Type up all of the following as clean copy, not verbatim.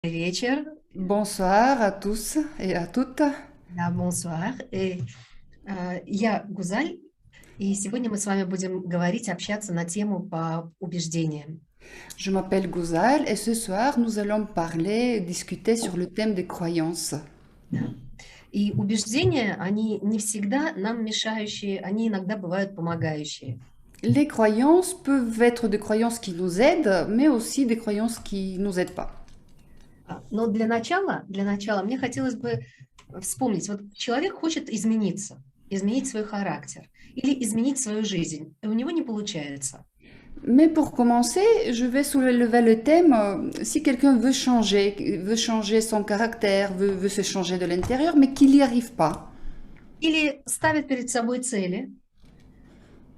Вечер. Bonsoir à tous et à toutes. Да, bonsoir. Я Гузаль, и сегодня мы с вами будем говорить, общаться на тему по убеждениям. Je m'appelle Gouzal et ce soir nous allons parler, discuter sur le thème des croyances. Да. И убеждения, они не всегда нам мешающие, они иногда бывают помогающие. Les croyances peuvent être des croyances qui nous aident, mais aussi des croyances qui nous aident pas. Но для начала мне хотелось бы вспомнить, вот человек хочет измениться, изменить свой характер или изменить свою жизнь, и у него не получается. Mais pour commencer, je vais soulever le thème, si quelqu'un veut changer son caractère, veut se changer de l'intérieur, mais qu'il n'y arrive pas. Или ставит перед собой цели,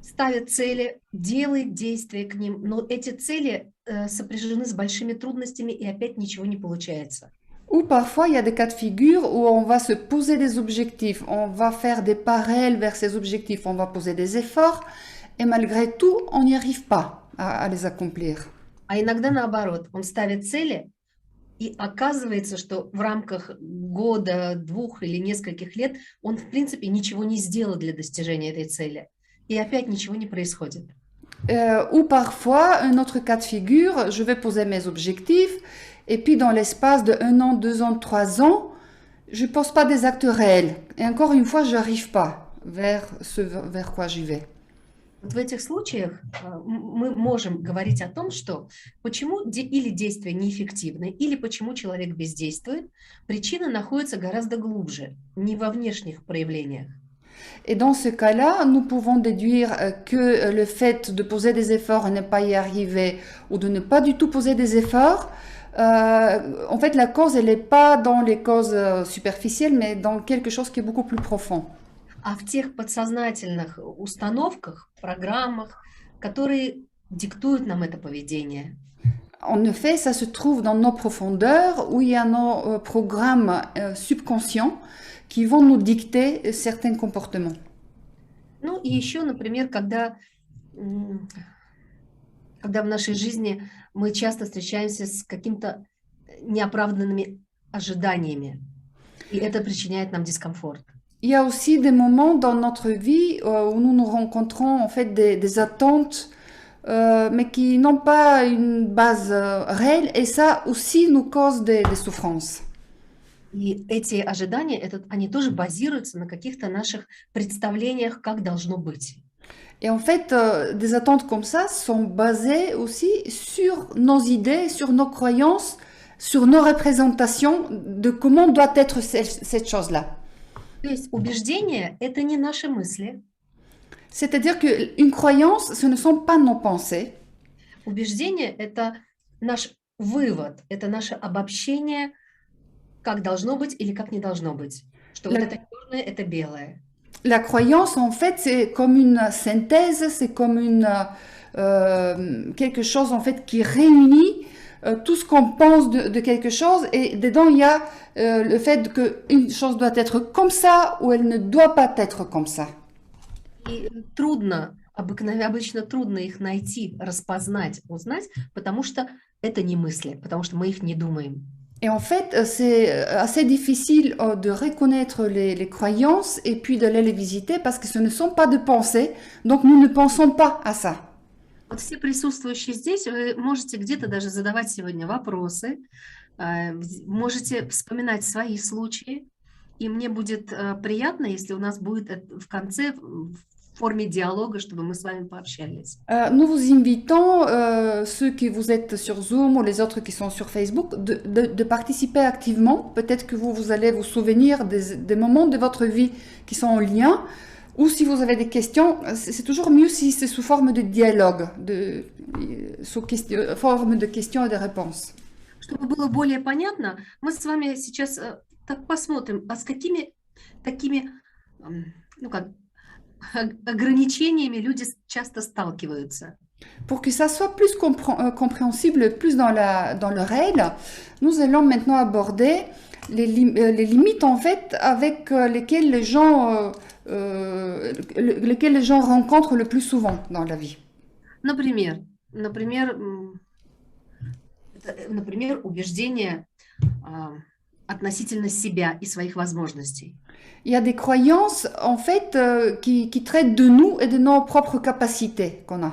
ставит цели, делает действия к ним, но эти цели сопряжены с большими трудностями, и опять ничего не получается. Ou parfois, il y a des cas de figure où on va se poser des objectifs, on va faire des parallèles vers ces objectifs, on va poser des efforts, et malgré tout, on n'y arrive pas à les accomplir. А иногда наоборот, он ставит цели, и оказывается, что в рамках года, двух или нескольких лет он, в принципе, ничего не сделал для достижения этой цели. И опять ничего не происходит. Ou parfois, un autre cas de figure, je vais poser mes objectifs, et puis dans l'espace de 1 an, 2 ans, 3 ans, je ne pose pas des actes réels. Et encore une fois, je n'arrive pas vers ce vers quoi j'y vais. Вот в этих случаях мы можем говорить о том, что почему или действия неэффективны, или почему человек бездействует, причина находится гораздо глубже, не во внешних проявлениях. Et dans ce cas-là, nous pouvons déduire que le fait de poser des efforts et ne pas y arriver, ou de ne pas du tout poser des efforts, en fait, la cause, elle n'est pas dans les causes superficielles, mais dans quelque chose qui est beaucoup plus profond. А в тех подсознательных установках, программах, которые диктуют нам это поведение. En effet, ça se trouve dans nos profondeurs, où il y a nos programmes subconscients qui vont nous dicter certains comportements. Ну и еще, например, когда в нашей жизни мы часто встречаемся с какими-то неоправданными ожиданиями, и это причиняет нам дискомфорт. Il y a aussi des moments dans notre vie où nous nous rencontrons en fait des attentes, mais qui n'ont pas une base réelle, et ça aussi nous cause des souffrances. И эти ожидания, они тоже базируются на каких-то наших представлениях, как должно быть. Et en fait, des attentes comme ça sont basées aussi sur nos idées, sur nos croyances, sur nos représentations de comment doit être cette chose-là. То есть убеждения– это не наши мысли. C'est-à-dire qu'une croyance, ce ne sont pas nos pensées. Убеждение– это наш вывод, это наше обобщение, как должно быть или как не должно быть. Что вот La, это черное, это белое. la croyance, en fait, c'est comme une synthèse, c'est comme quelque chose en fait qui réunit tout ce qu'on pense de quelque chose, et dedans il y a le fait qu'une chose doit être comme ça ou elle ne doit pas être comme ça. И обычно трудно их найти, распознать, узнать, потому что это не мысли, потому что мы их не думаем. Et en fait, c'est assez difficile de reconnaître les croyances et puis d'aller les visiter parce que ce ne sont pas de pensées, donc nous ne pensons pas à ça. Вот все присутствующие здесь, вы можете где-то даже задавать сегодня вопросы, можете вспоминать свои случаи, и мне будет приятно, если у нас будет в конце в форме диалога, чтобы мы с вами пообщались. Nous vous invitons, ceux qui vous êtes sur Zoom ou les autres qui sont sur Facebook, de participer activement. Peut-être que vous allez vous souvenir des moments de votre vie qui sont en lien. Ou si vous avez des questions, c'est toujours mieux si c'est sous forme de dialogue, sous forme de questions et de réponses. Чтобы было более понятно, мы с вами сейчас так посмотрим, а с какими такими, ну как, ограничениями люди часто сталкиваются. Pour que ça soit plus compréhensible, plus dans le réel, nous allons maintenant aborder les limites en fait avec lesquelles lesquelles les gens rencontrent le plus souvent dans la vie. Например, например, убеждение относительно себя и своих возможностей. Il y a des croyances, en fait, qui traitent de nous et de nos propres capacités qu'on a.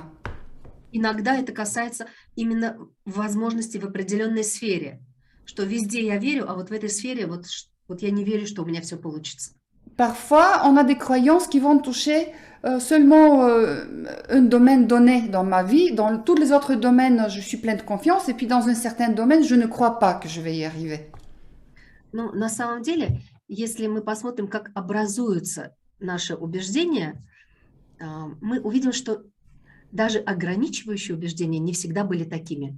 Иногда это касается именно возможностей в определенной сфере, что везде я верю, а вот в этой сфере вот я не верю, что у меня все получится. Parfois, on a des croyances qui vont toucher seulement un domaine donné dans ma vie. Dans tous les autres domaines, je suis pleine de confiance. Et puis dans un certain domaine, je ne crois pas que je vais y arriver. Но на самом деле, если мы посмотрим, как образуются наши убеждения, мы увидим, что даже ограничивающие убеждения не всегда были такими.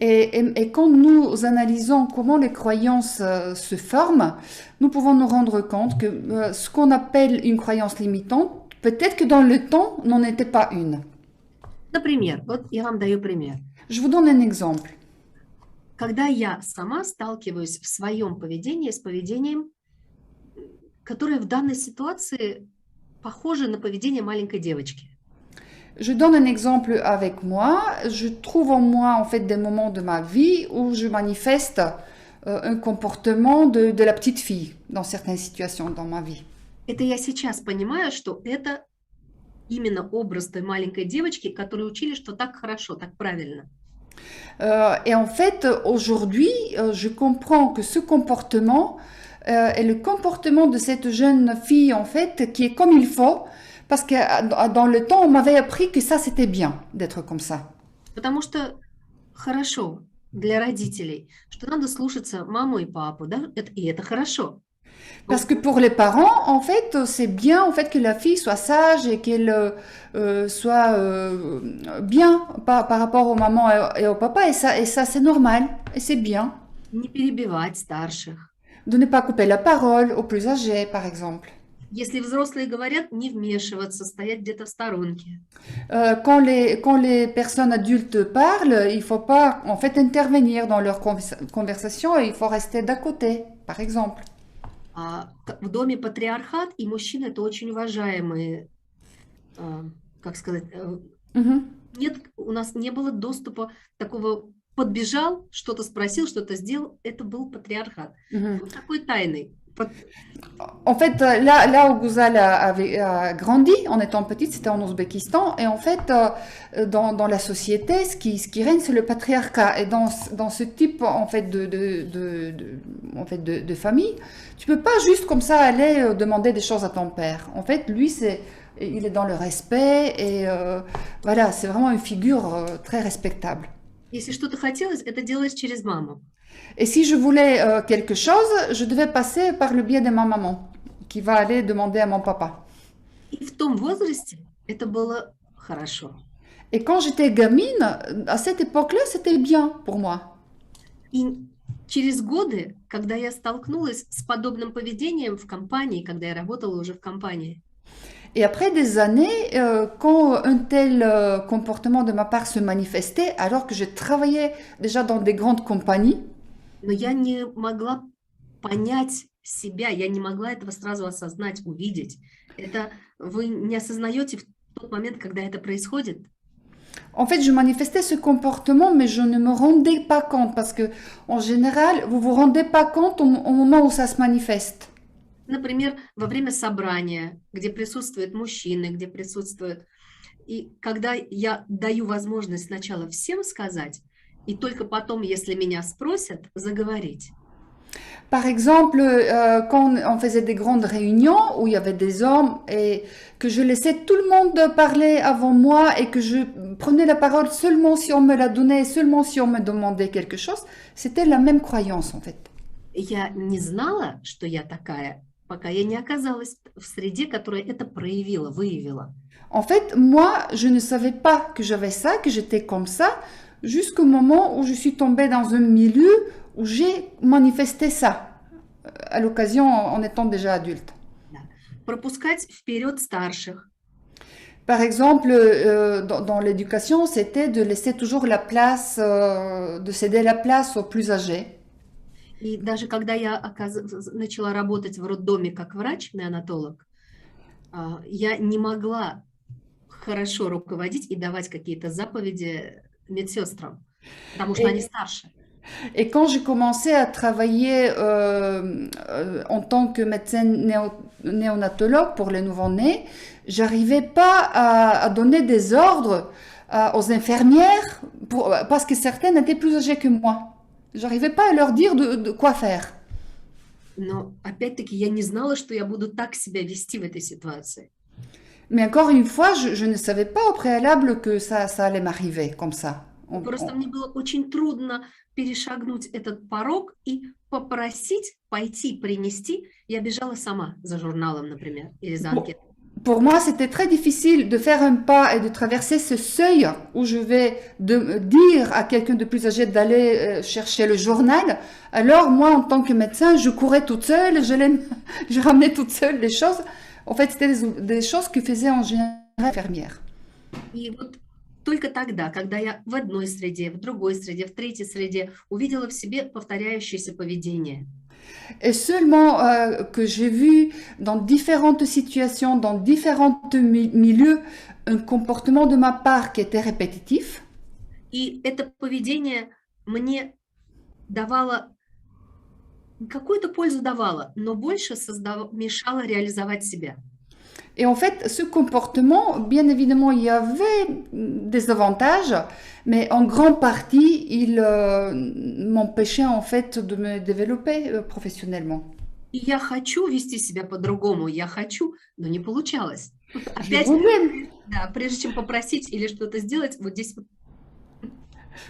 Et quand nous analysons comment les croyances se forment, nous pouvons nous rendre compte que ce qu'on appelle une croyance limitante, peut-être que dans le temps, n'en était pas une. Например, вот я вам даю пример. Je vous donne un exemple. Когда я сама сталкиваюсь в своем поведении с поведением, которое в данной ситуации похоже на поведение маленькой девочки. Je donne un exemple avec moi. Je trouve en moi en fait des moments de ma vie où je manifeste un comportement de la petite fille dans certaines situations dans ma vie. Это я сейчас понимаю, что это именно образ той маленькой девочки, которую учили, что так хорошо, так правильно. Et en fait, aujourd'hui, je comprends que ce comportement est le comportement de cette jeune fille en fait qui est comme il faut. Parce que dans le temps, on m'avait appris que ça, c'était bien d'être comme ça. Потому что хорошо для родителей, что надо слушаться маму и папу, да, и это хорошо. Parce que pour les parents, en fait, c'est bien en fait que la fille soit sage et qu'elle soit bien par rapport aux mamans et au papa. Et ça c'est normal et c'est bien. Не перебивать старших. De ne pas couper la parole aux plus âgés, par exemple. Если взрослые говорят, не вмешиваться, стоять где-то в сторонке. Quand les personnes adultes parlent, il ne faut pas en fait intervenir dans leur conversation et il faut rester d'à côté, par exemple. В доме патриархат, и мужчины это очень уважаемые, как сказать, нет, у нас не было доступа такого, подбежал, что-то спросил, что-то сделал, это был патриархат. Вот такой тайный. En fait, là où Ghazal a grandi, en étant petite, c'était en Ouzbékistan. Et en fait, dans la société, ce qui règne, c'est le patriarcat. Et dans ce type en fait, de famille, tu peux pas juste comme ça aller demander des choses à ton père. En fait, lui, il est dans le respect. Et voilà, c'est vraiment une figure très respectable. Если что-то хотелось, это делалось через маму. Et si je voulais quelque chose, je devais passer par le biais de ma maman, qui va aller demander à mon papa. И в том возрасте это было хорошо. Et quand j'étais gamine, à cette époque-là, c'était bien pour moi. И через годы, когда я столкнулась с подобным поведением в компании, когда я работала уже в компании, Et après des années, quand un tel comportement de ma part se manifestait, alors que je travaillais déjà dans des grandes compagnies, но я не могла понять себя, я не могла этого сразу осознать, увидеть. Это вы не осознаете в тот момент, когда это происходит. En fait, je manifestais ce comportement, mais je ne me rendais pas compte, parce que en général, vous vous rendez pas compte au moment où ça se manifeste. Например, во время собрания, где присутствуют мужчины, где присутствуют... И когда я даю возможность сначала всем сказать, и только потом, если меня спросят, заговорить. Par exemple, quand on faisait des grandes réunions où il y avait des hommes et que je laissais tout le monde parler avant moi et que je prenais la parole seulement si on me la donnait, seulement si on me demandait quelque chose, c'était la même croyance en fait. Я не знала, что я такая, пока я не оказалась в среде, которая это проявила, выявила. En fait, moi, je ne savais pas que j'avais ça, que j'étais comme ça, jusqu'au moment où je suis tombée dans un milieu où j'ai manifesté ça, à l'occasion en étant déjà adulte. Пропускать вперед старших. Par exemple, dans l'éducation, c'était de laisser toujours la place, de céder la place aux plus âgés. И даже когда я начала работать в роддоме как врач-неонатолог, я не могла хорошо руководить и давать какие-то заповеди медсестрам, потому что они старше. Et quand j'ai commencé à travailler en tant que médecin néonatologue pour les nouveau-nés, j'arrivais pas à donner des ordres aux infirmières parce que certaines étaient plus âgées que moi. J'arrivais pas à leur dire de quoi faire. Но опять-таки я не знала, что я буду так себя вести в этой ситуации. Mais encore une fois, je ne savais pas au préalable que ça allait m'arriver comme ça. Просто мне было очень трудно перешагнуть этот порог и попросить пойти принести. Я бежала сама за журналом, например, или за Pour, анкетой. pour moi, c'était très difficile de faire un pas et de traverser ce seuil où je vais dire à quelqu'un de plus âgé d'aller chercher le journal. Alors, moi, en tant que médecin, je courais toute seule, je ramenais toute seule les choses. En fait, c'était des choses que faisait en général l'infirmière. И вот только тогда, когда я в одной среде, в другой среде, в третьей среде увидела в себе повторяющееся поведение, Et seulement que j'ai vu dans différentes situations, dans différents milieux, un comportement de ma part qui était répétitif. и это поведение мне давало, какую-то пользу давало, но больше мешало реализовать себя. Et en fait, ce comportement, bien évidemment, il y avait des avantages, mais en grande partie, il m'empêchait en fait de me développer professionnellement. И я хочу вести себя по-другому, я хочу, но не получалось. Тут Je опять, voulais, да, прежде чем попросить или что-то сделать, вот здесь вот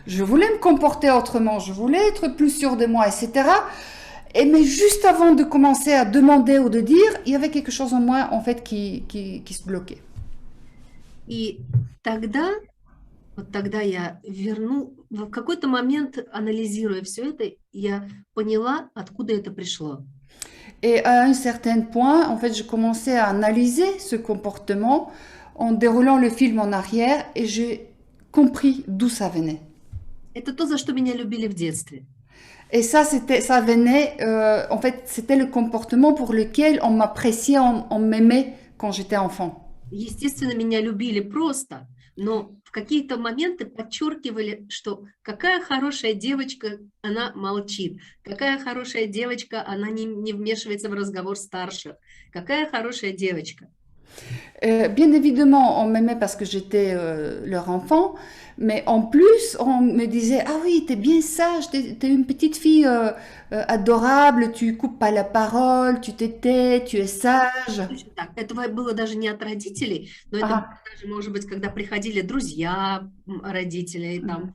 je voulais me comporter autrement, je voulais être plus sûre de moi, etc. Et mais juste avant de commencer à demander ou de dire, il y avait quelque chose en moi en fait qui se bloquait. и тогда, вот тогда я в какой-то момент, анализируя все это, я поняла, откуда это пришло. Et à un certain point, en fait, je commençais à analyser ce comportement en déroulant le film en arrière et j'ai compris d'où ça venait. Это то, за что меня любили в детстве. Et ça, ça venait, en fait, c'était le comportement pour lequel on m'appréciait, on m'aimait quand j'étais enfant. Естественно, меня любили просто, но в какие-то моменты подчеркивали, что какая хорошая девочка, она молчит, какая хорошая девочка, она не вмешивается в разговор старших, какая хорошая девочка. Bien évidemment, on m'aimait parce que j'étais leur enfant, mais en plus, on me disait, ah oui, t'es bien sage, t'es une petite fille adorable, tu coupes pas la parole, tu te tais, tu es sage. Точно так. Это было даже не от родителей, но это было Ah. даже, может быть, когда приходили друзья родителей, там,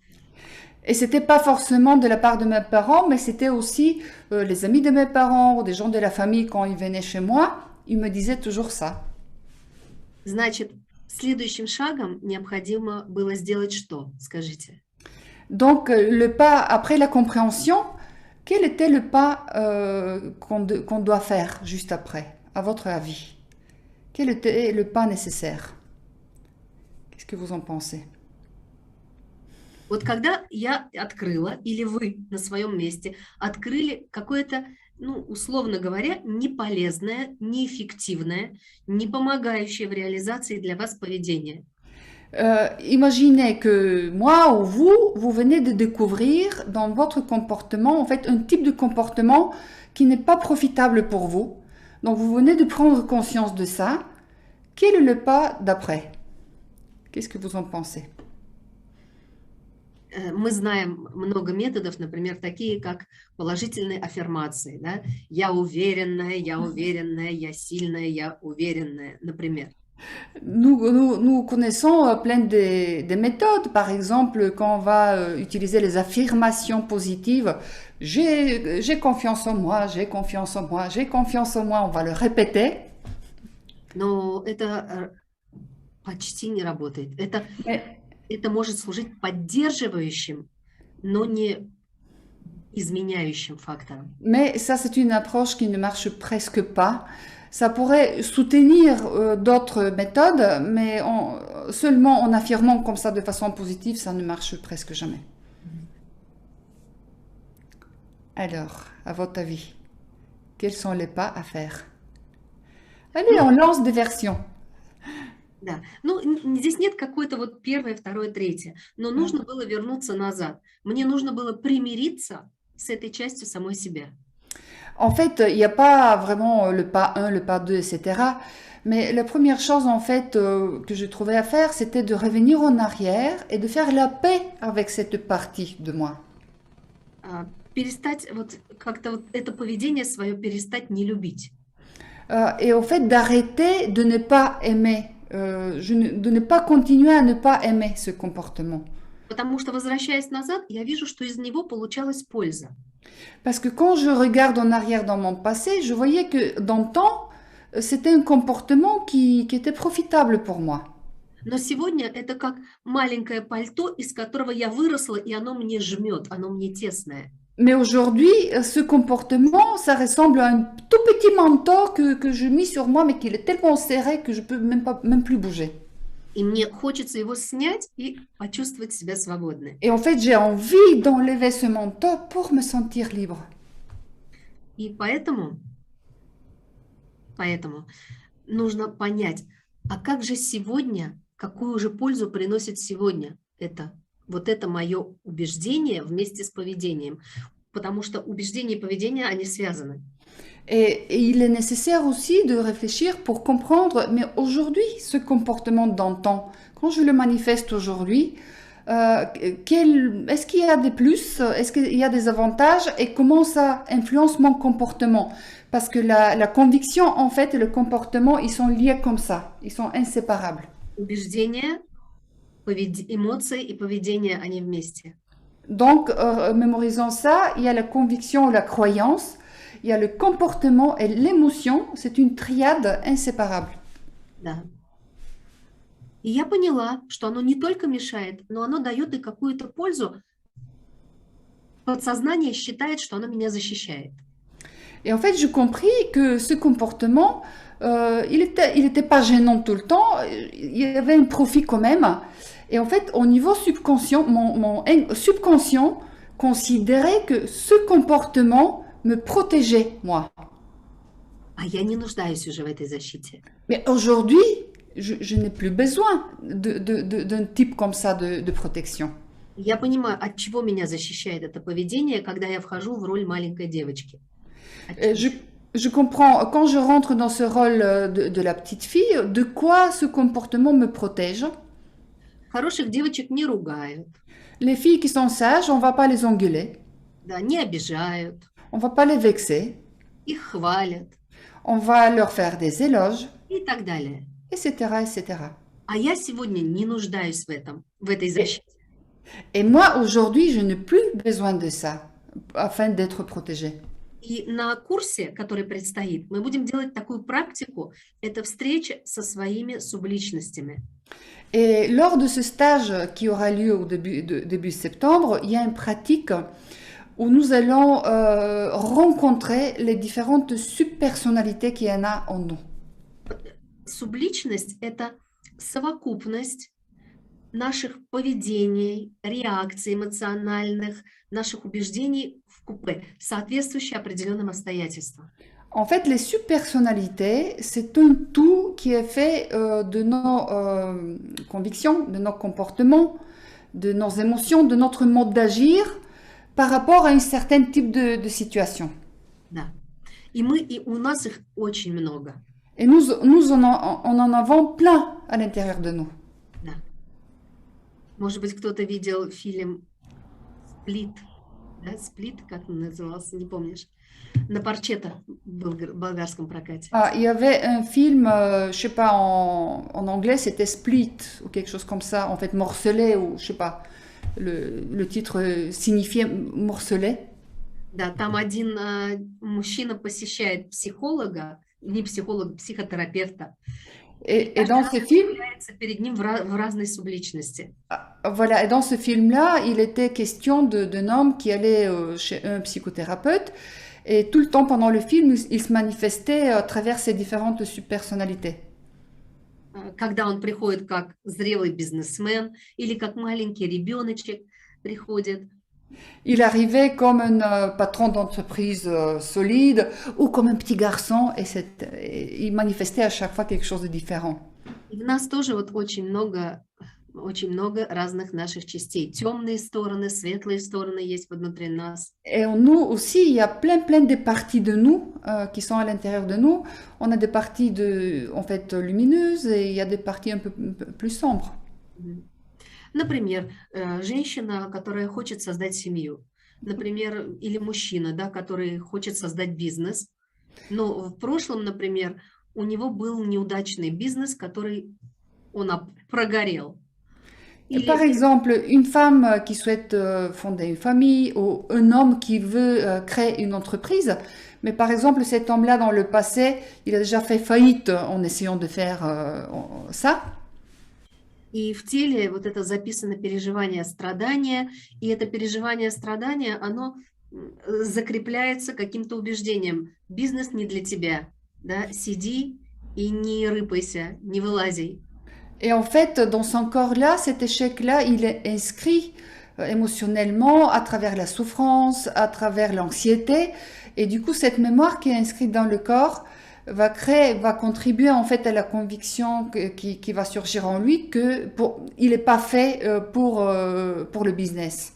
Et c'était pas forcément de la part de mes parents, mais c'était aussi les amis de mes parents ou des gens de la famille quand ils venaient chez moi, ils me disaient toujours ça. значит, следующим шагом необходимо было сделать что, скажите? Donc le pas après la compréhension, quel était le pas qu'on doit faire juste après, à votre avis? Quel était le pas nécessaire? Qu'est-ce que vous en pensez? Вот когда я открыла, или вы на своем месте открыли какое-то, ну, условно говоря, неполезное, неэффективное, не помогающее в реализации для вас поведение. Imaginez que moi ou vous venez de découvrir dans votre comportement, en fait, un type de comportement qui n'est pas profitable pour vous. Donc, vous venez de prendre conscience de ça. Quel est le pas d'après? Qu'est-ce que vous en pensez? Мы знаем много методов, например, такие как положительные аффирмации. Да? Я уверенная, я сильная, я уверенная, например. Nous connaissons plein de méthodes. Par exemple, quand on va utiliser les affirmations positives, j'ai confiance en moi, j'ai confiance en moi, j'ai confiance en moi, on va le répéter. Но это почти не работает. Это может служить поддерживающим, но не изменяющим фактором. Mais ça, c'est une approche qui ne marche presque pas. Ça pourrait soutenir d'autres méthodes, mais seulement en affirmant comme ça de façon positive, ça ne marche presque jamais. Alors, à votre avis, quels sont les pas à faire? Allez, on lance des versions. Да. Ну, здесь нет какой-то вот первое, второе, третье, но нужно было вернуться назад. Мне нужно было примириться с этой частью самой себя. En fait, il n'y a pas vraiment le pas 1, le pas 2, etc. Mais la première chose, en fait, que je trouvais à faire, c'était de revenir en arrière et de faire la paix avec cette partie de moi. Перестать вот как-то вот это поведение свое перестать не любить. Et au fait, d'arrêter de ne pas aimer, de ne pas continuer à ne pas aimer ce comportement. Потому что, возвращаясь назад, я вижу, что из него получалась польза. Parce que quand je regarde en arrière dans mon passé, je voyais que dans le temps, c'était un comportement qui était profitable pour moi. Но сегодня это как маленькое пальто, из которого я выросла, и оно мне жмет, оно мне тесное. Mais aujourd'hui, ce comportement, ça ressemble à un tout petit manteau que je mis sur moi, mais qu'il est tellement serré que je peux même plus bouger. И мне хочется его снять и почувствовать себя свободной. Et en fait, j'ai envie d'enlever ce manteau pour me sentir libre. И поэтому нужно понять, а как же сегодня, какую же пользу приносит сегодня вот это мое убеждение вместе с поведением. Потому что убеждение и поведение, они связаны. Et il est nécessaire aussi de réfléchir pour comprendre, mais aujourd'hui, ce comportement d'antan, quand je le manifeste aujourd'hui, est-ce qu'il y a des plus, est-ce qu'il y a des avantages et comment ça influence mon comportement? Parce que la conviction, en fait, et le comportement, ils sont liés comme ça, ils sont inséparables. Убеждение, эмоции и поведение, они вместе. Donc, mémorisant ça, il y a la conviction ou la croyance, il y a le comportement et l'émotion, c'est une triade inséparable. Да. И я поняла, что оно не только мешает, но оно дает и какую-то пользу. Подсознание считает, что оно меня защищает. Et en fait, j'ai compris que ce comportement, il était pas gênant tout le temps, il y avait un profit quand même. Et en fait, au niveau subconscient, mon subconscient considérait que ce comportement me protégeait, moi. А я не нуждаюсь уже в этой защите. Mais aujourd'hui, je n'ai plus besoin d'un type comme ça de protection. Я понимаю, от чего меня защищает это поведение, когда я вхожу в роль маленькой девочки. Je comprends, quand je rentre dans ce rôle de la petite fille, de quoi ce comportement me protège. Хороших девочек не ругают. Les filles qui sont sages, on ne va pas les engueuler. Да, не обижают. On ne va pas les vexer. Их хвалят. On va leur faire des éloges. И так далее. Etc., etc. А я сегодня не нуждаюсь в этой защите. Et moi, aujourd'hui, je n'ai plus besoin de ça, afin d'être protégée. И на курсе, который предстоит, мы будем делать такую практику. Это встреча со своими субличностями. Et lors de ce stage qui aura lieu au début septembre, il y a une pratique où nous allons rencontrer les différentes subpersonnalités qu'il y en a en nous. Субличность – это совокупность наших поведений, реакций эмоциональных, наших убеждений в купе, соответствующие определенным обстоятельствам. En fait, les subpersonnalités, c'est un tout qui est fait de nos convictions, de nos comportements, de nos émotions, de notre mode d'agir par rapport à un certain type de situation. Да. И у нас их очень много. Et nous on en avons plein à l'intérieur de nous. Да. Может быть, кто-то видел фильм «Сплит». Да, «Сплит», как он назывался, не помнишь? На Парчета был в болгарском прокате. Ah, il y avait un film, je sais pas, en anglais c'était Split ou quelque chose comme ça, en fait morcelé ou je sais pas, le titre signifiait morcelé. Да, там один мужчина посещает психолога, не психолога, психотерапевта. Et dans ce film, перед ним в разной субличности. Voilà, et dans ce film-là, il était question d'un homme qui allait chez un psychothérapeute. Et tout le temps pendant le film, il se manifestait à travers ses différentes subpersonnalités. Когда он приходит как зрелый бизнесмен или как маленький ребеночек приходит. Il arrivait comme un patron d'entreprise solide ou comme un petit garçon et il manifestait à chaque fois quelque chose de différent. И в нас тоже вот очень много разных наших частей. Темные stороны, светлые стороны есть внутри нас. Et en nous aussi, il y a plein de parties de nous qui sont à l'intérieur de nous. On a des parties en fait lumineuses et il y a des parties un peu plus sombres. Мгм. Например, женщина, которая хочет создать семью. Например, или мужчина, да, который хочет создать бизнес. Но в прошлом, например, у него был неудачный бизнес, который он прогорел. Et par Или exemple, une femme qui souhaite fonder une famille ou un homme qui veut créer une entreprise, mais par exemple cet homme-là dans le passé, il a déjà fait faillite en essayant de faire ça. и в теле вот это записано переживание страдания, и это переживание страдания, оно закрепляется каким-то убеждением. Бизнес не для тебя, да, сиди и не рыпайся, не вылази. Et en fait, dans son corps-là, cet échec-là, il est inscrit émotionnellement à travers la souffrance, à travers l'anxiété. Et du coup, cette mémoire qui est inscrite dans le corps va contribuer en fait à la conviction qui va surgir en lui que il n'est pas fait pour le business.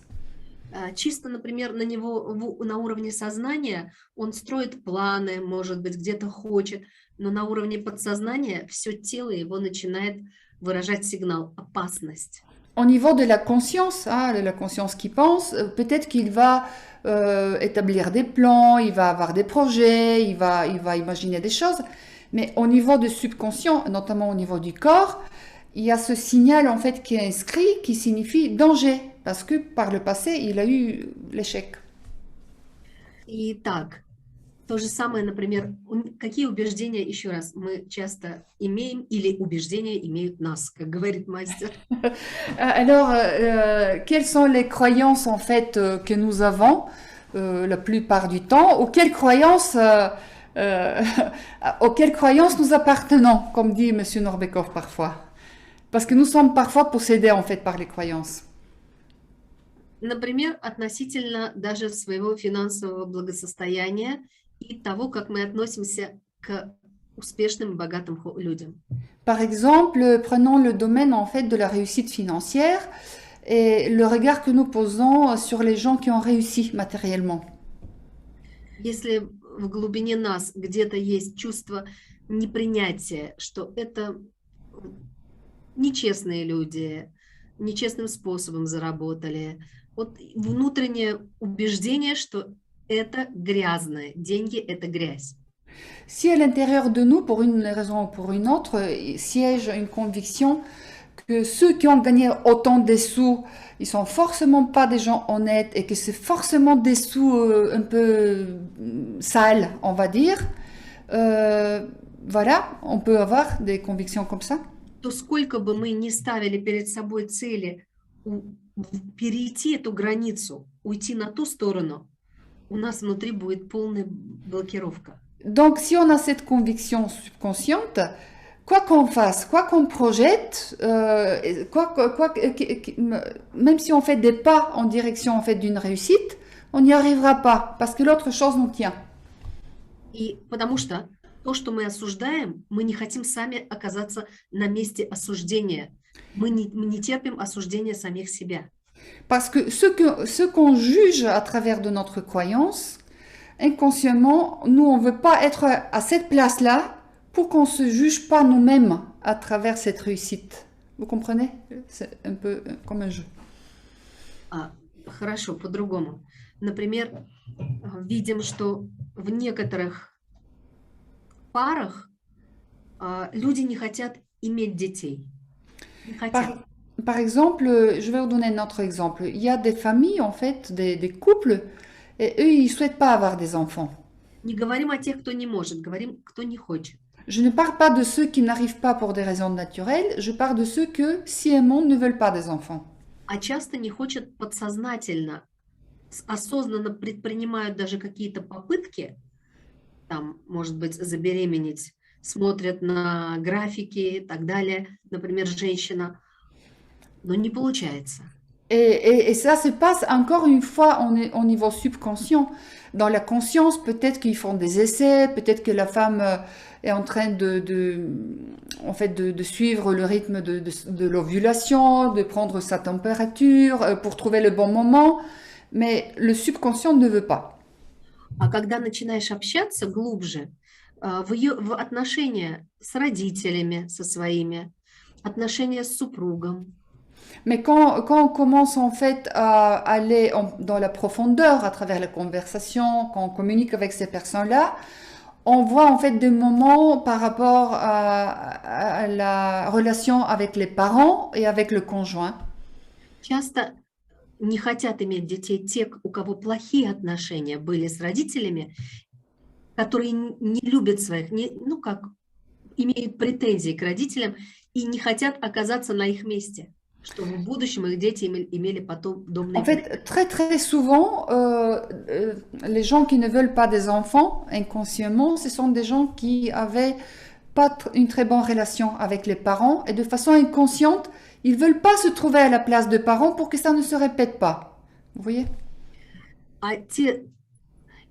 Чисто, например, на уровне сознания он строит планы, может быть, где-то хочет, но на уровне подсознания все тело его начинает выражать сигнал «опасность». Au niveau de la conscience qui pense, peut-être qu'il va établir des plans, il va avoir des projets, il va imaginer des choses, mais au niveau du subconscient, notamment au niveau du corps, il y a ce signal en fait qui est inscrit qui signifie danger, parce que par le passé, il a eu l'échec. Итак, то же самое, например, какие убеждения, еще раз, мы часто имеем или убеждения имеют нас, как говорит мастер. Alors, quelles sont les croyances en fait que nous avons la plupart du temps, auxquelles croyances nous appartenons, comme dit Monsieur Norbekov parfois. Parce que nous sommes parfois possédés en fait par les croyances. Например, относительно даже своего финансового благосостояния и того, как мы относимся к успешным и богатым людям. Par exemple, prenons le domaine en fait de la réussite financière et le regard que nous posons sur les gens qui ont réussi matériellement. Если в глубине нас где-то есть чувство непринятия, что это нечестные люди, нечестным способом заработали, вот внутреннее убеждение, что это грязное, деньги – это грязь. Si à l'intérieur de nous, pour une raison ou pour une autre, siège une conviction que ceux qui ont gagné autant de sous, ils sont forcément pas des gens honnêtes et que c'est forcément des sous un peu sales, on va dire, voilà, on peut avoir des convictions comme ça. То сколько бы мы ни ставили перед собой цели перейти эту границу, уйти на ту сторону, у нас внутри будет полная блокировка. Donc, si on a cette conviction subconsciente, quoi qu'on fasse, quoi qu'on projette, même si on fait des pas en direction en fait d'une réussite, on n'y arrivera pas parce que l'autre chose nous tient. И потому что то, что мы осуждаем, мы не хотим сами оказаться на месте осуждения. Мы не терпим осуждения самих себя. Parce que ce qu'on juge à travers de notre croyance, inconsciemment, nous, on ne veut pas être à cette place-là pour qu'on ne se juge pas nous-mêmes à travers cette réussite. Vous comprenez? C'est un peu comme un jeu. Хорошо, по-другому. Например, видим, что в некоторых парах люди не хотят иметь детей. Не хотят. Par exemple, je vais vous donner un autre exemple. Il y a des familles, en fait, des couples, et eux, ils ne souhaitent pas avoir des enfants. Не говорим о тех, кто не может, говорим, кто не хочет. Je ne parle pas de ceux qui n'arrivent pas pour des raisons naturelles, je parle de ceux qui, sciemment, ne veulent pas des enfants. А часто не хочет подсознательно, осознанно предпринимают даже какие-то попытки, там, может быть, забеременеть, смотрят на графики и так далее, например, женщина, но не получается. Et ça se passe encore une fois au niveau subconscient. Dans la conscience, peut-être qu'ils font des essais, peut-être que la femme est en train en fait de suivre le rythme de l'ovulation, de prendre sa température pour trouver le bon moment, mais le subconscient ne veut pas. А когда начинаешь общаться глубже, в отношения с родителями, со своими, отношения с супругом, Mais quand on commence en fait à aller dans la profondeur à travers la conversation, quand on communique avec ces personnes-là, on voit en fait des moments par rapport à la relation avec les parents et avec le conjoint. часто не хотят иметь детей те, у кого плохие отношения были с родителями, которые не любят своих, ну как, имеют претензии к родителям и не хотят оказаться на их месте, чтобы в будущем их дети имели потом En подобные fait, très très souvent, les gens qui ne veulent pas des enfants inconsciemment, ce sont des gens qui avaient pas une très bonne relation avec les parents et de façon inconsciente, ils veulent pas se trouver à la place de parents pour que ça ne se répète pas. Vous voyez? А те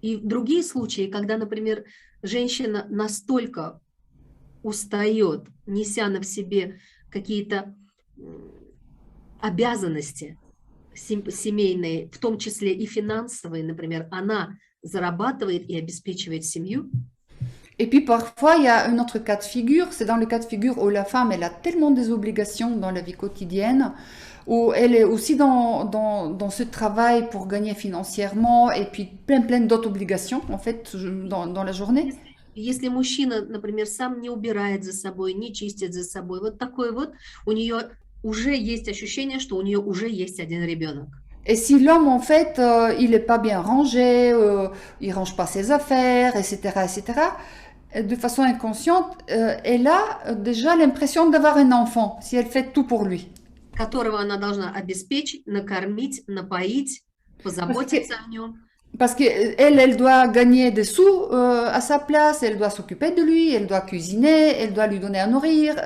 и другие случаи, когда, например, женщина настолько устает, неся на в себе какие-то обязанности семейные, в том числе и финансовые, например, она зарабатывает и обеспечивает семью. Et puis parfois, il y a un autre cas de figure, c'est dans le cas de figure où la femme, elle a tellement des obligations dans la vie quotidienne, où elle est aussi dans ce travail pour gagner financièrement, et puis plein d'autres obligations, en fait, dans la journée. Если мужчина, например, сам не убирает за собой, не чистит за собой, вот такой вот, у нее уже есть ощущение, что у нее уже есть один ребенок. Et si l'homme, en fait, il n'est pas bien rangé, il range pas ses affaires, etc., etc., de façon inconsciente, elle a déjà l'impression d'avoir un enfant, si elle fait tout pour lui. Которого она должна обеспечить, накормить, напоить, позаботиться о нем. Parce qu'elle, elle doit gagner des sous à sa place, elle doit s'occuper de lui, elle doit cuisiner, elle doit lui donner à nourrir,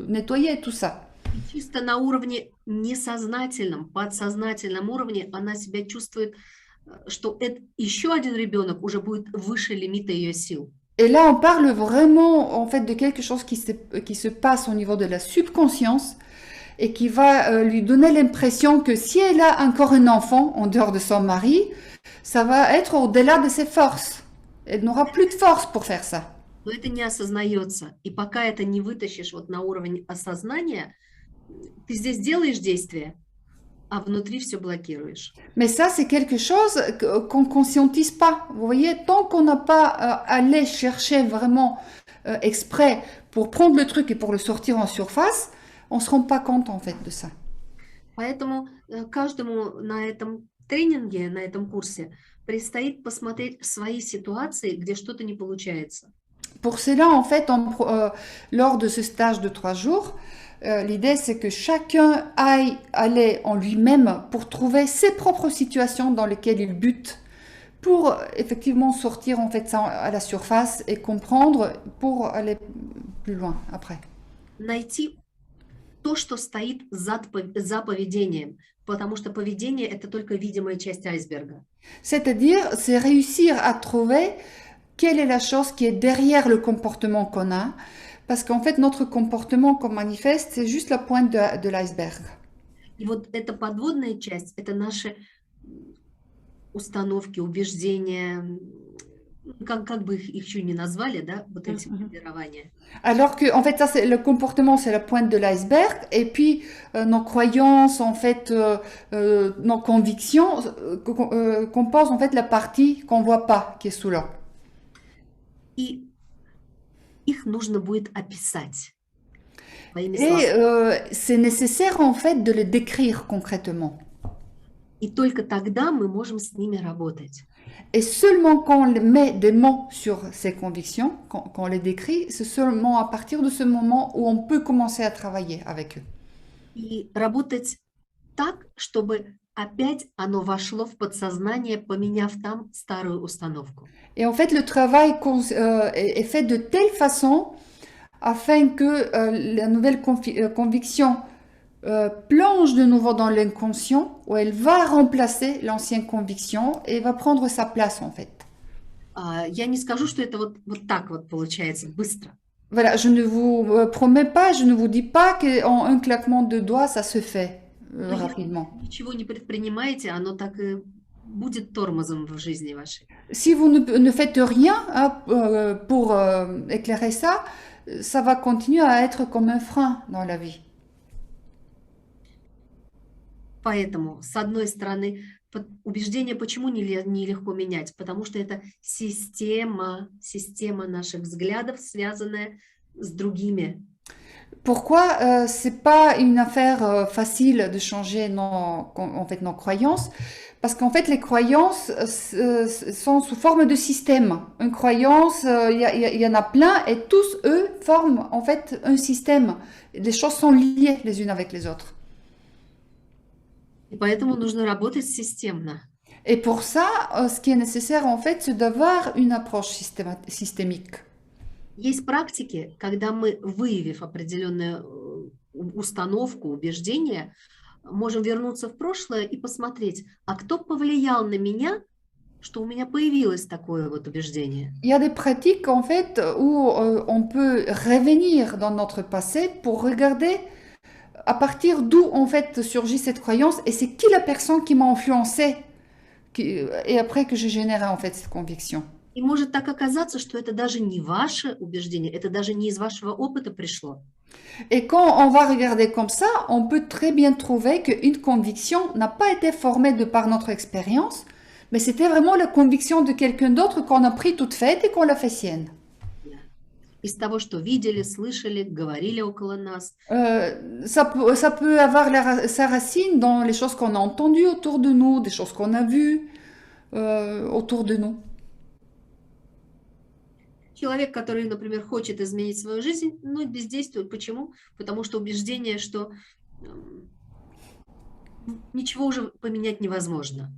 nettoyer, tout ça. И чисто на уровне несознательном, подсознательном уровне она себя чувствует, что это, еще один ребенок уже будет выше лимита ее сил. Et là, on parle vraiment en fait de quelque chose qui se passe au niveau de la subconscience et qui va lui donner l'impression que si elle a encore un enfant en dehors de son mari, ça va être au-delà de ses forces. Elle n'aura plus de force pour faire ça. Но это не осознается. И пока это не вытащишь вот на уровень осознания, ты здесь делаешь действие, а внутри все блокируешь. Mais ça, c'est quelque chose qu'on ne conscientise pas. Vous voyez, tant qu'on n'a pas allé chercher vraiment exprès pour prendre le truc et pour le sortir en surface, on ne se rend pas compte en fait de ça. Поэтому каждому на этом тренинге, на этом курсе предстоит посмотреть свои ситуации, где что-то не получается. Pour cela, en fait, lors de ce stage de 3 jours, l'idée c'est que chacun aille aller en lui-même pour trouver ses propres situations dans lesquelles il bute, pour effectivement sortir en fait ça à la surface et comprendre pour aller plus loin après. Найти то, что стоит за поведением, потому что поведение – это только видимая часть айсберга. C'est-à-dire, c'est réussir à trouver quelle est la chose qui est derrière le comportement qu'on a, parce qu'en fait, notre comportement qu'on manifeste, c'est juste la pointe de l'iceberg. И вот эта подводная часть – это наши установки, убеждения, как бы их еще не назвали, да, вот эти формирования. Alors que, en fait, ça, c'est le comportement, c'est la pointe de l'iceberg, et puis nos croyances, en fait, nos convictions composent en fait la partie qu'on voit pas, qui est sous l'eau. И их нужно будет описать своими Et словами. c'est nécessaire en fait de les décrire concrètement. И только тогда мы можем с ними работать. Et seulement quand on met des mots sur ces convictions, quand on les décrit, c'est seulement à partir de ce moment où on peut commencer à travailler avec eux. И работать так, чтобы опять оно вошло в подсознание, поменяв там старую установку. Et en fait, le travail est fait de telle façon afin que la nouvelle conviction plonge de nouveau dans l'inconscient où elle va remplacer l'ancienne conviction et va prendre sa place en fait. Я не скажу, что это вот так вот получается быстро. Voilà, je ne vous promets pas, je ne vous dis pas qu'en un claquement de doigts, ça se fait Но если rapidement. вы ничего не предпринимаете, оно так и будет тормозом в жизни вашей. Si vous ne faites rien hein, pour éclairer ça, ça va continuer à être comme un frein dans la vie. Поэтому, с одной стороны, убеждение почему нелегко менять? Потому что это система наших взглядов, связанная с другими. Pourquoi c'est pas une affaire facile de changer nos croyances? Parce qu'en fait, les croyances sont sous forme de système. Une croyance, il y en a plein et tous, eux, forment en fait un système. Les choses sont liées les unes avec les autres. И поэтому нужно работать системно. Et pour ça, ce qui est nécessaire en fait, c'est d'avoir une approche systémique. Есть практики, когда мы, выявив определенную установку, убеждение, можем вернуться в прошлое и посмотреть, а кто повлиял на меня, что у меня появилось такое вот убеждение. Il y a des pratiques en fait où on peut revenir dans notre passé pour regarder à partir d'où en fait surgit cette croyance et c'est qui la personne qui m'a influencé et après que j'ai généré en fait cette conviction. И может так оказаться, что это даже не ваше убеждение, это даже не из вашего опыта пришло. Et quand on va regarder comme ça, on peut très bien trouver qu'une conviction n'a pas été formée de par notre expérience, mais c'était vraiment la conviction de quelqu'un d'autre qu'on a pris toute faite et qu'on l'a fait sienne. Из того, что видели, слышали, говорили около нас. Ça peut avoir sa racine dans les choses qu'on a entendues autour de nous, des choses qu'on a vues autour de nous. Человек, который, например, хочет изменить свою жизнь, но бездействует. Почему? Потому что убеждение, что ничего уже поменять невозможно.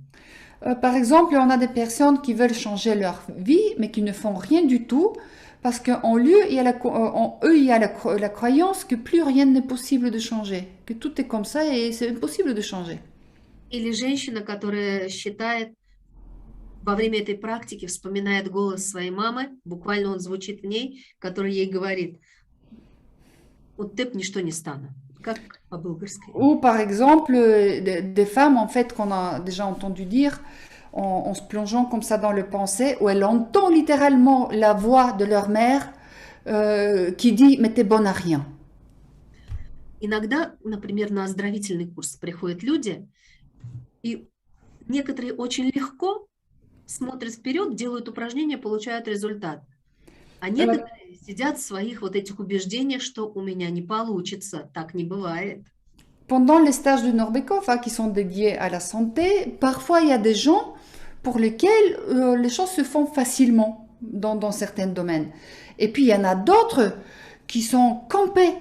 Par exemple, on a des personnes qui veulent changer leur vie, mais qui ne font rien du tout, parce qu'en eux, il y a la croyance que plus rien n'est possible de changer, que tout est comme ça et c'est impossible de changer. Или женщина, которая считает, во время этой практики вспоминает голос своей мамы, буквально он звучит в ней, который ей говорит, вот ты б ничто не стану. Как по-болгарски. Ou par exemple, des femmes, en fait, qu'on a déjà entendu dire, en se plongeant comme ça dans le pensée, où elles entendent littéralement la voix de leur mère qui dit « mais t'es bonne à rien ». Иногда, например, на оздоровительный курс приходят люди, и некоторые очень легко смотрят вперед, делают упражнения, получают результат. А некоторые сидят в своих вот этих убеждениях, что у меня не получится, так не бывает. Pendant les stages de Norbekov qui sont dédiés à la santé, parfois il y a des gens pour lesquels les choses se font facilement dans certains domaines. Et puis il y en a d'autres qui sont campés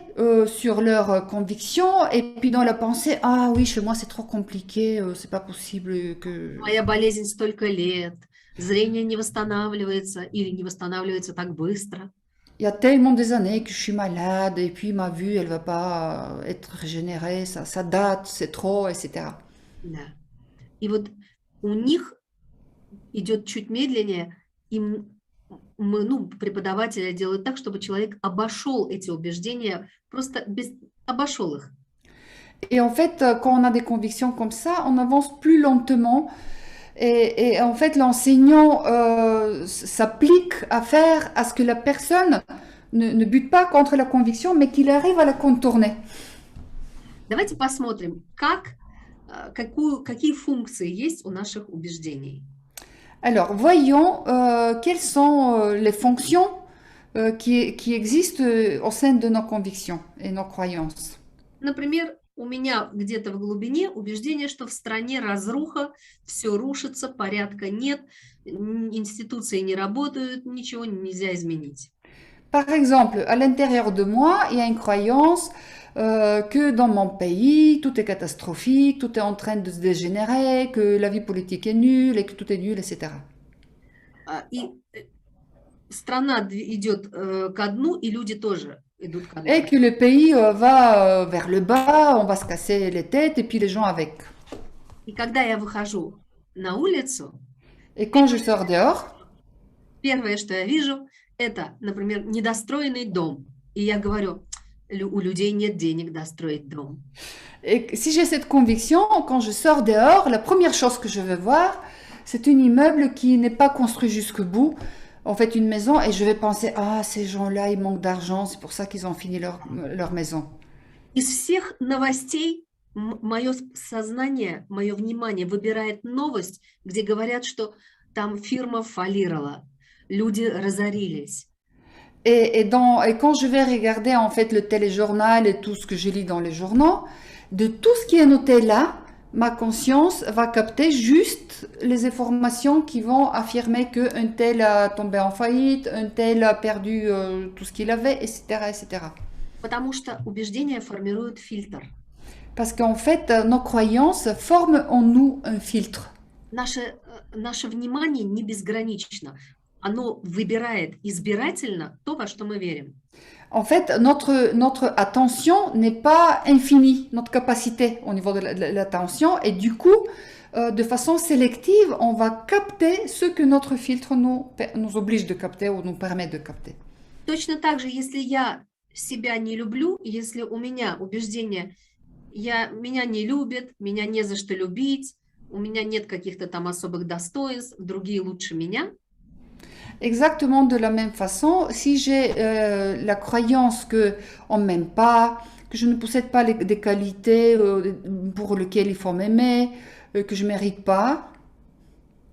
sur leurs convictions et puis dans la pensée, ah oui, chez moi c'est trop compliqué, c'est pas possible que... Моя болезнь столько лет, зрение не восстанавливается или не восстанавливается так быстро. Il y a tellement des années que je suis malade et puis ma vue, elle va pas être régénérée, ça date, c'est trop, etc. Да. И вот у них идет чуть медленнее, преподаватели делают так, чтобы человек обошел эти убеждения, просто обошел их. Et en fait, quand on a des convictions comme ça, on avance plus lentement. Et en fait, l'enseignant s'applique à faire à ce que la personne ne bute pas contre la conviction, mais qu'il arrive à la contourner. Давайте посмотрим, какие функции есть у наших убеждений. Alors, voyons quelles sont les fonctions qui existent au sein de nos convictions et nos croyances. Например, у меня где-то в глубине убеждение, что в стране разруха, все рушится, порядка нет, институции не работают, ничего нельзя изменить. Par exemple, à l'intérieur de moi, il y a une croyance que dans mon pays, tout est catastrophique, tout est en train de se dégénérer, que la vie politique est nulle et que tout est nul, etc. И страна идет ко дну, и люди тоже. идут ко Et дну. que le pays va vers le bas, on va se casser les têtes et puis les gens avec. И когда я выхожу на улицу, Et quand je sors dehors, первое, что я вижу, это, например, недостроенный дом. И я говорю, у людей нет денег достроить дом. et si j'ai cette conviction, quand je sors dehors, la première chose que je vais voir, c'est un immeuble qui n'est pas construit jusqu'au bout. En fait, une maison, et je vais penser, ah, ces gens-là, ils manquent d'argent, c'est pour ça qu'ils ont fini leur maison. Из всех новостей мое сознание, мое внимание выбирает новость, где говорят, что там фирма фалировала, люди разорились. Et quand je vais regarder en fait le téléjournal et tout ce que je lis dans les journaux, de tout ce qui est noté là, ma conscience va capter juste les informations qui vont affirmer qu'un tel a tombé en faillite, un tel a perdu tout ce qu'il avait, etc., etc. Потому что убеждения формируют фильтр. Parce qu'en fait, nos croyances forment en nous un filtre. Наше внимание не безгранично. Оно выбирает избирательно то, во что мы верим. En fait, notre attention n'est pas infinie, notre capacité au niveau de l'attention, et du coup, de façon sélective, on va capter ce que notre filtre nous oblige de capter ou nous permet de capter. Точно так же, если я себя не люблю, если у меня убеждение, меня не любят, меня не за что любить, у меня нет каких-то там особых достоинств, другие лучше меня. Exactement de la même façon, si j'ai la croyance qu'on ne m'aime pas, que je ne possède pas des qualités pour lesquelles il faut m'aimer, que je ne mérite pas,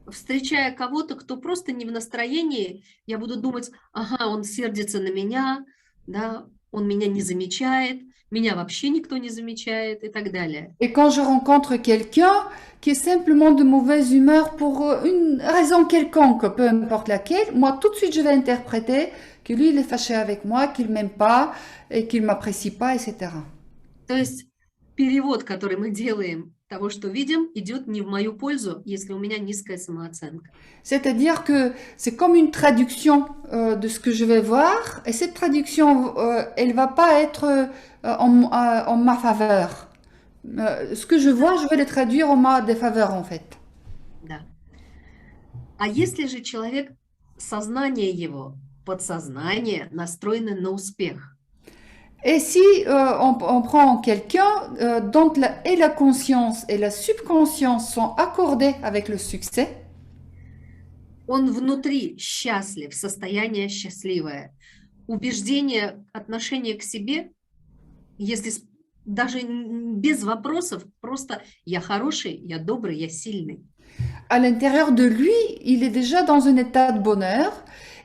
встречая кого-то, кто просто не в настроении, я буду думать, ага, он сердится на меня, да, он меня не замечает, меня вообще никто не замечает и так далее. Et quand je rencontre quelqu'un qui est simplement de mauvaise humeur pour une raison quelconque, peu importe laquelle, moi tout de suite je vais interpréter que lui il est fâché avec moi, qu'il m'aime pas et qu'il m'apprécie pas, etc. То есть перевод, который мы делаем того, что видим, идет не в мою пользу, если у меня низкая самооценка. C'est-à-dire que c'est comme une traduction de ce que je vais voir, et cette traduction, elle va pas être en ma faveur. Ce que je vois, je vais le traduire en ma défaveur, en fait. Да. А если же человек, сознание его, подсознание настроено на успех, Et si on prend quelqu'un dont la conscience et la subconscience sont accordées avec le succès, он внутри счастлив, состояние счастливое, убеждение, отношение к себе, если даже без вопросов, просто я хороший, я добрый, я сильный. à l'intérieur de lui, il est déjà dans un état de bonheur.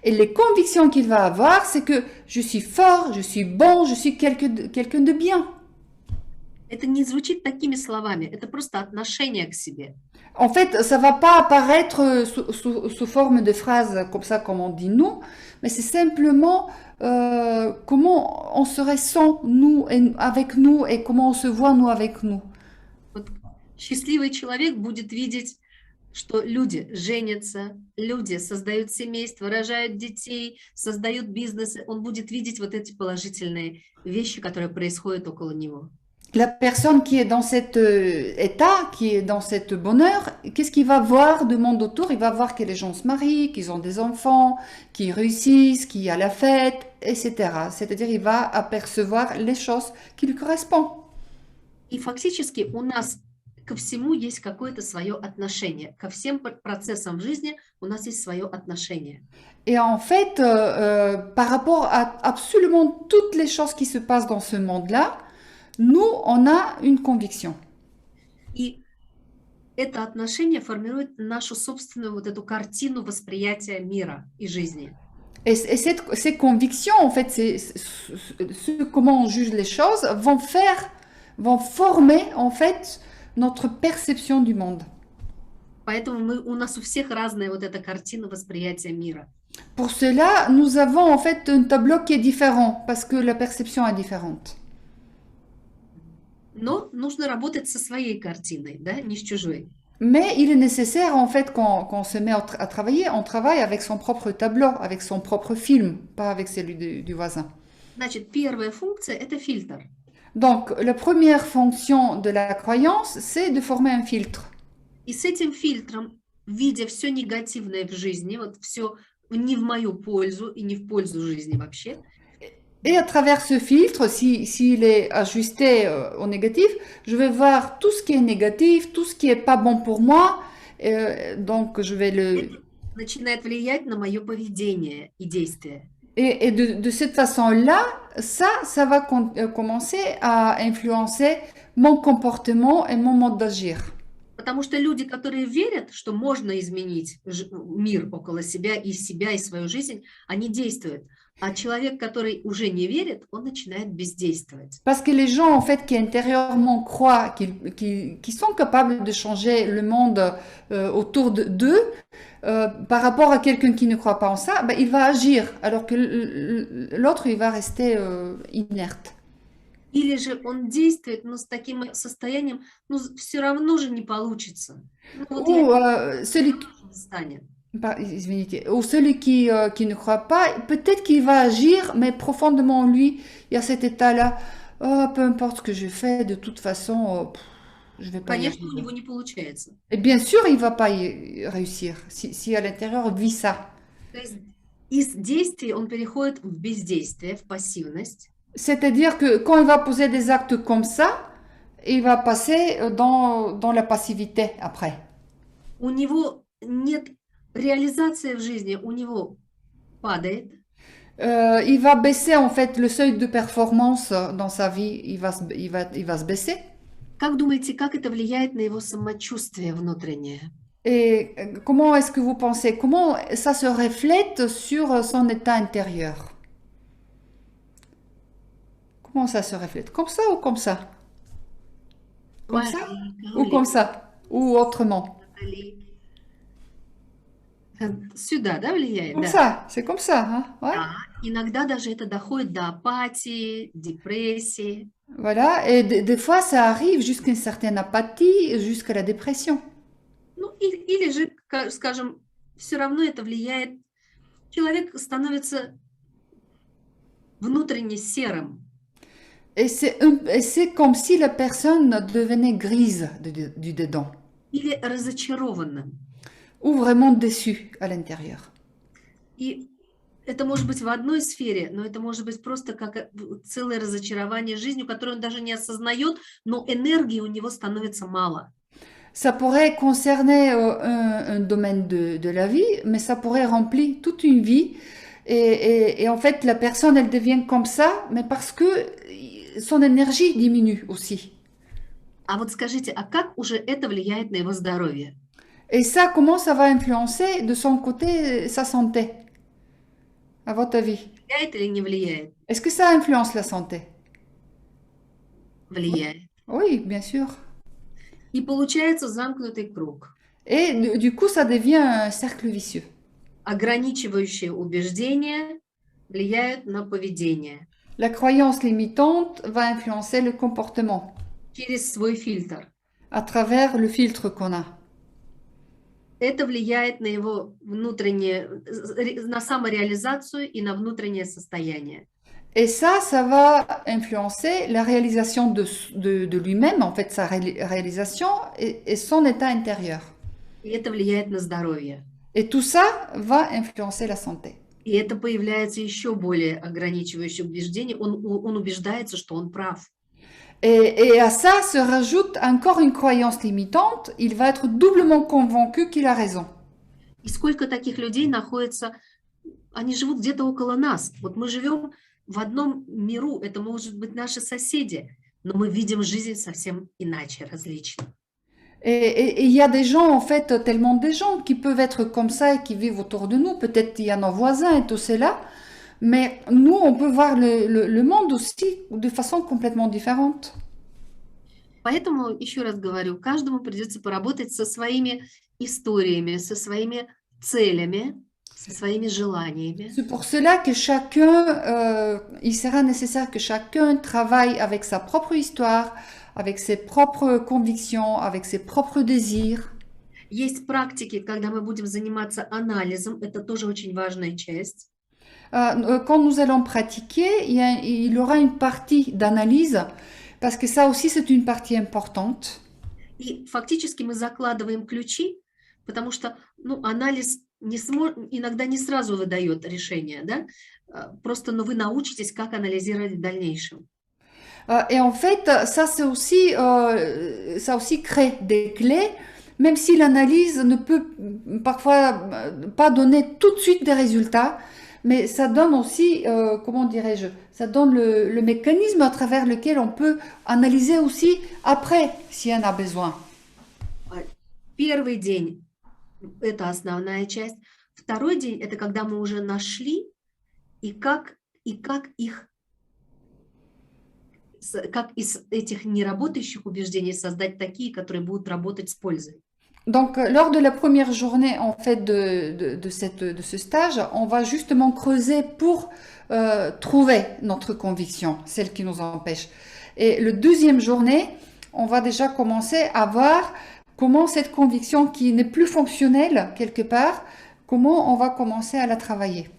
Et les convictions qu'il va avoir, c'est que je suis fort, je suis bon, je suis quelqu'un de bien. Это не звучит такими словами, это просто отношение к себе. En fait, ça va pas apparaître sous forme de phrases comme ça, comme on dit nous, mais c'est simplement comment on se ressent nous avec nous et comment on se voit nous avec nous. Вот счастливый человек будет видеть, что люди женятся, люди создают семейство, рожают детей, создают бизнесы. Он будет видеть вот эти положительные вещи, которые происходят около него. La personne qui est dans cet état, qui est dans cet bonheur, qu'est-ce qu'il va voir de monde autour? Il va voir que les gens se marient, qu'ils ont des enfants, qu'ils réussissent, qu'il y a la fête, etc. C'est-à-dire il va apercevoir les choses qui lui correspondent. И фактически у нас ко всему есть какое-то свое отношение. Ко всем процессам в жизни у нас есть свое отношение. Et en fait, par rapport à absolument toutes les choses qui se passent dans ce monde-là, nous, on a une conviction. И это отношение формирует нашу собственную вот эту картину восприятия мира и жизни. Et ces convictions, en fait, comment on juge les choses, vont former, en fait, notre perception du monde. Поэтому у нас у всех разная вот эта картина восприятия мира. Pour cela, nous avons en fait un tableau qui est différent, parce que la perception est différente. Но нужно работать со своей картиной, да, не с чужой. Mais il est nécessaire, en fait, quand on se met à travailler, on travaille avec son propre tableau, avec son propre film, pas avec celui du voisin. Значит, первая функция– это фильтр. Donc, la première fonction de la croyance, c'est de former un filtre. И с этим фильтром, видя все негативное в жизни, вот все не в мою пользу и не в пользу жизни вообще, Et à travers ce filtre, s'il est ajusté au négatif, je vais voir tout ce qui est négatif, tout ce qui est pas bon pour moi. Donc, je vais le... это начинает влиять на мое поведение и действия. Et de cette façon-là, ça va commencer à influencer mon comportement et mon mode d'agir. Потому что люди, которые верят, что можно изменить мир около себя, и свою жизнь, они действуют. А человек, который уже не верит, он начинает бездействовать. Parce que les gens, en fait, qui intérieurement croient qu'ils sont capables de changer le monde autour d'eux, par rapport à quelqu'un qui ne croit pas en ça, ben, il va agir, alors que l'autre, il va rester inerte. Или же он действует, но с таким состоянием, ну, все равно же не получится. Ну, вот Ou celui станет. Ou celui qui ne croit pas, peut-être qu'il va agir, mais profondément en lui, il y a cet état-là. Oh, peu importe ce que je fais, de toute façon, je vais pas y Конечно, у arriver. него не получается. Et bien sûr, il va pas y réussir si à l'intérieur vit ça. То есть из действий он переходит в бездействие, в пассивность. C'est-à-dire que quand il va poser des actes comme ça, il va passer dans la passivité après. У него нет реализации в жизни, у него падает. Il va baisser en fait le seuil de performance dans sa vie, il va se baisser. Как думаете, как это влияет на его самочувствие внутреннее? Et comment est-ce que vous pensez, comment ça se reflète sur son état intérieur? Comment ça se reflète? Comme ça ou comme ça? Comme ça ou comme ça? Ou autrement? Сюда, да, влияет? Comme Да. ça, c'est comme ça, hein? Ouais. Да. Иногда даже это доходит до апатии, депрессии. Voilà, et des fois ça arrive jusqu'à une certaine apathie, jusqu'à la dépression. Ну, или же, скажем, все равно это влияет. Человек становится внутренне серым. Et c'est comme si la personne devenait grise du dedans, Или разочарованным. ou vraiment déçue à l'intérieur. И это может быть в одной сфере, но это может быть просто как целое разочарование жизнью, которое он даже не осознает, но энергии у него становится мало. Ça pourrait concerner un domaine de la vie, mais ça pourrait remplir toute une vie. Et en fait, la personne, elle devient comme ça, mais parce que son énergie diminue aussi. А вот скажите, а как уже это влияет на его здоровье? Et ça, comment ça va influencer de son côté sa santé, à votre avis? Влияет или не влияет? Est-ce que ça influence la santé? Влияет. Oui, bien sûr. И получается замкнутый круг. Et du coup, ça devient un cercle vicieux. Ограничивающие убеждения влияют на поведение La croyance limitante va influencer le comportement через свой фильтр. à travers le filtre qu'on a. Это влияет на его внутреннее, на самореализацию и на внутреннее состояние. Et ça va influencer la réalisation de lui-même, en fait, sa réalisation et son état intérieur. И это влияет на здоровье. Et tout ça va influencer la santé. И это появляется еще более ограничивающее убеждение. Он убеждается, что он прав. Et à ça se rajoute encore une croyance limitante. Il va être doublement convaincu qu'il a raison. И сколько таких людей находится, они живут где-то около нас. Вот мы живем в одном миру, это может быть наши соседи, но мы видим жизнь совсем иначе, различно. Et il y a des gens, en fait, tellement des gens qui peuvent être comme ça et qui vivent autour de nous. Peut-être il y a nos voisins et tout cela. Mais nous, on peut voir le monde aussi de façon complètement différente. Поэтому, еще раз говорю, каждому придется поработать со своими историями, со своими целями, со своими желаниями. C'est pour cela que chacun, il sera nécessaire que chacun travaille avec sa propre histoire, avec ses propres convictions, avec ses propres désirs. Есть практики, когда мы будем заниматься анализом, это тоже очень важная часть. Quand nous allons pratiquer, il y aura une partie d'analyse, parce que ça aussi c'est une partie importante. И фактически мы закладываем ключи, потому что, ну, анализ иногда не сразу выдает решение, да, просто, но вы научитесь, как анализировать в дальнейшем. Et en fait, ça aussi crée des clés, même si l'analyse ne peut parfois pas donner tout de suite des résultats, mais ça donne aussi, comment dirais-je, ça donne le mécanisme à travers lequel on peut analyser aussi après, s'il y en a besoin. Первый день– это основная часть. Второй день– это когда мы уже нашли, и как из этих неработающих убеждений создать такие, которые будут работать с пользой. Donc, lors de la première journée, en fait, de ce stage, on va justement creuser pour trouver notre conviction, celle qui nous empêche. Et le deuxième journée, on va déjà commencer à voir comment cette conviction qui n'est plus fonctionnelle quelque part, comment on va commencer à la travailler.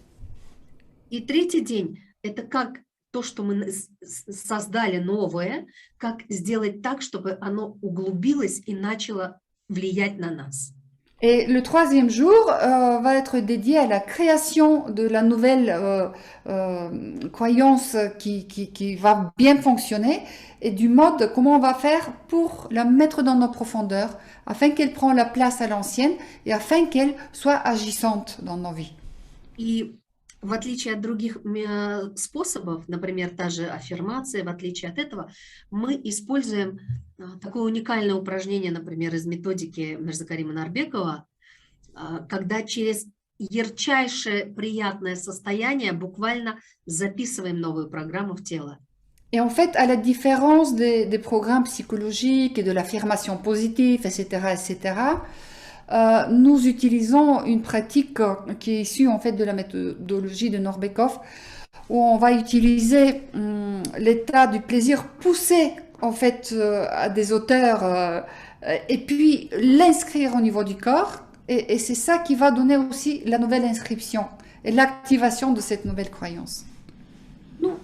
И третий день– это как то, что мы создали новое, как сделать так, чтобы оно углубилось и начало влиять на нас. Et le troisième jour va être dédié à la création de la nouvelle croyance qui va bien fonctionner et du mode comment on va faire pour la mettre dans nos profondeurs afin qu'elle prenne la place à l'ancienne et afin qu'elle soit agissante dans nos vies. И в отличие от других способов, например, та же аффирмация, в отличие от этого, мы используем такое уникальное упражнение, например, из методики Мирзакарима Нарбекова, когда через ярчайшее приятное состояние буквально записываем новую программу в тело. Et en fait, à la différence des programmes psychologiques et de l'affirmation positive, etc., nous utilisons une pratique qui est issue en fait de la méthodologie de Norbekov, où on va utiliser l'état du plaisir poussé en fait à des auteurs et puis l'inscrire au niveau du corps. Et c'est ça qui va donner aussi la nouvelle inscription et l'activation de cette nouvelle croyance. Ну,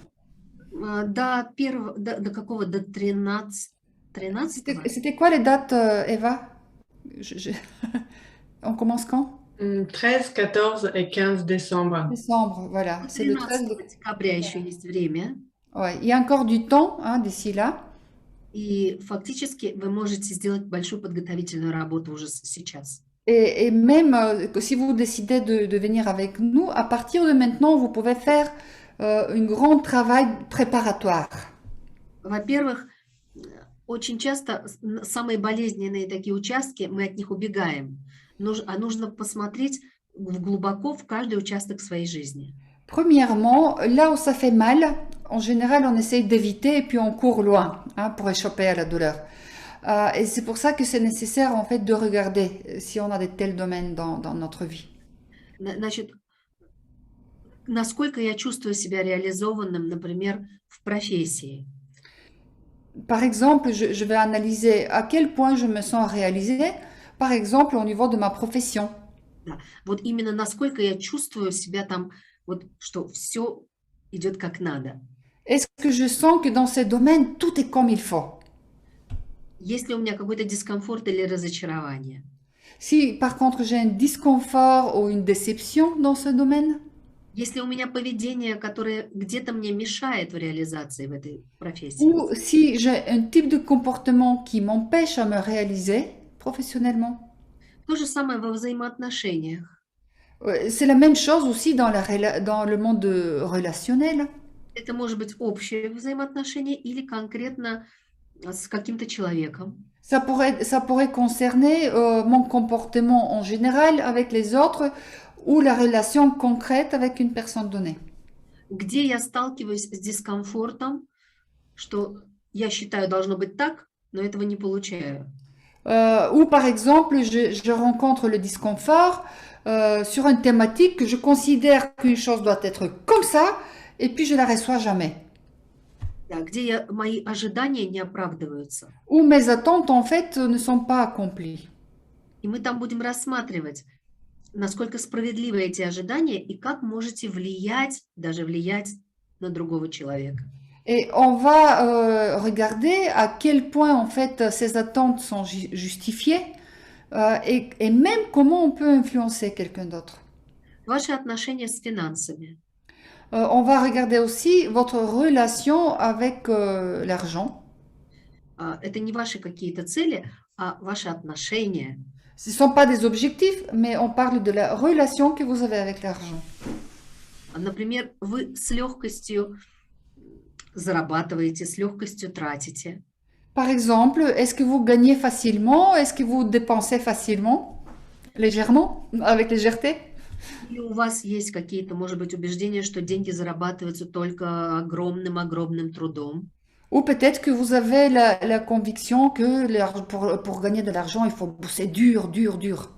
до какого? До 13-го? C'était quoi les dates, Eva? On commence quand? 13, 14 et 15 décembre. Décembre, voilà. C'est le 13 декабря еще есть время. Ouais, il y a encore du temps d'ici là. И фактически вы можете сделать большую подготовительную работу уже сейчас. Et même si vous décidez de venir avec nous, à partir de maintenant, vous pouvez faire un grand travail préparatoire. Во-первых, очень часто самые болезненные такие участки, мы от них убегаем. Нужно посмотреть глубоко в каждый участок своей жизни. Premièrement, là où ça fait mal, en général, on essaye d'éviter et puis on court loin pour échapper à la douleur. Et c'est pour ça que c'est nécessaire en fait de regarder si on a de tels domaines dans notre vie. Значит, насколько я чувствую себя реализованным, например, в профессии. Par exemple, je vais analyser à quel point je me sens réalisée, par exemple au niveau de ma profession. Да. Вот именно насколько я чувствую себя там, вот, что все идет как надо. Est-ce que je sens que dans ces domaines, tout est comme il faut? Есть ли у меня какой-то дискомфорт или разочарование? Si par contre j'ai un disconfort ou une déception dans ce domaine? Если у меня поведение, которое где-то мне мешает в реализации в этой профессии. Ou si j'ai un type de comportement qui m'empêche à me réaliser professionnellement. То же самое во взаимоотношениях. C'est la même chose aussi dans le monde relationnel. Это может быть общее взаимоотношение или конкретно с каким-то человеком. Ça pourrait concerner mon comportement en général avec les autres ou la relation concrète avec une personne donnée. Где я сталкиваюсь с дискомфортом, что я считаю должно быть так, но этого не получаю. Ou par exemple, je rencontre le disconfort sur une thématique que je considère qu'une chose doit être comme ça, et puis je la reçois jamais. Да, где мои ожидания не оправдываются. Où mes attentes en fait ne sont pas accomplies. И мы там будем рассматривать, насколько справедливы эти ожидания и как можете влиять, даже влиять на другого человека. Et on va regarder à quel point en fait ces attentes sont justifiées et même comment on peut influencer quelqu'un d'autre. Ваши отношения с финансами. On va regarder aussi votre relation avec l'argent. Это не ваши какие-то цели, а ваши отношения. Ce ne sont pas des objectifs, mais on parle de la relation que vous avez avec l'argent. Например, вы с легкостью зарабатываете, с легкостью тратите. Par exemple, est-ce que vous gagnez facilement? Est-ce que vous dépensez facilement? Légèrement? Avec légèreté? Или у вас есть какие-то, может быть, убеждения, что деньги зарабатываются только огромным-огромным трудом. Ou peut-être que vous avez la conviction que pour gagner de l'argent, il faut bosser dur, dur, dur.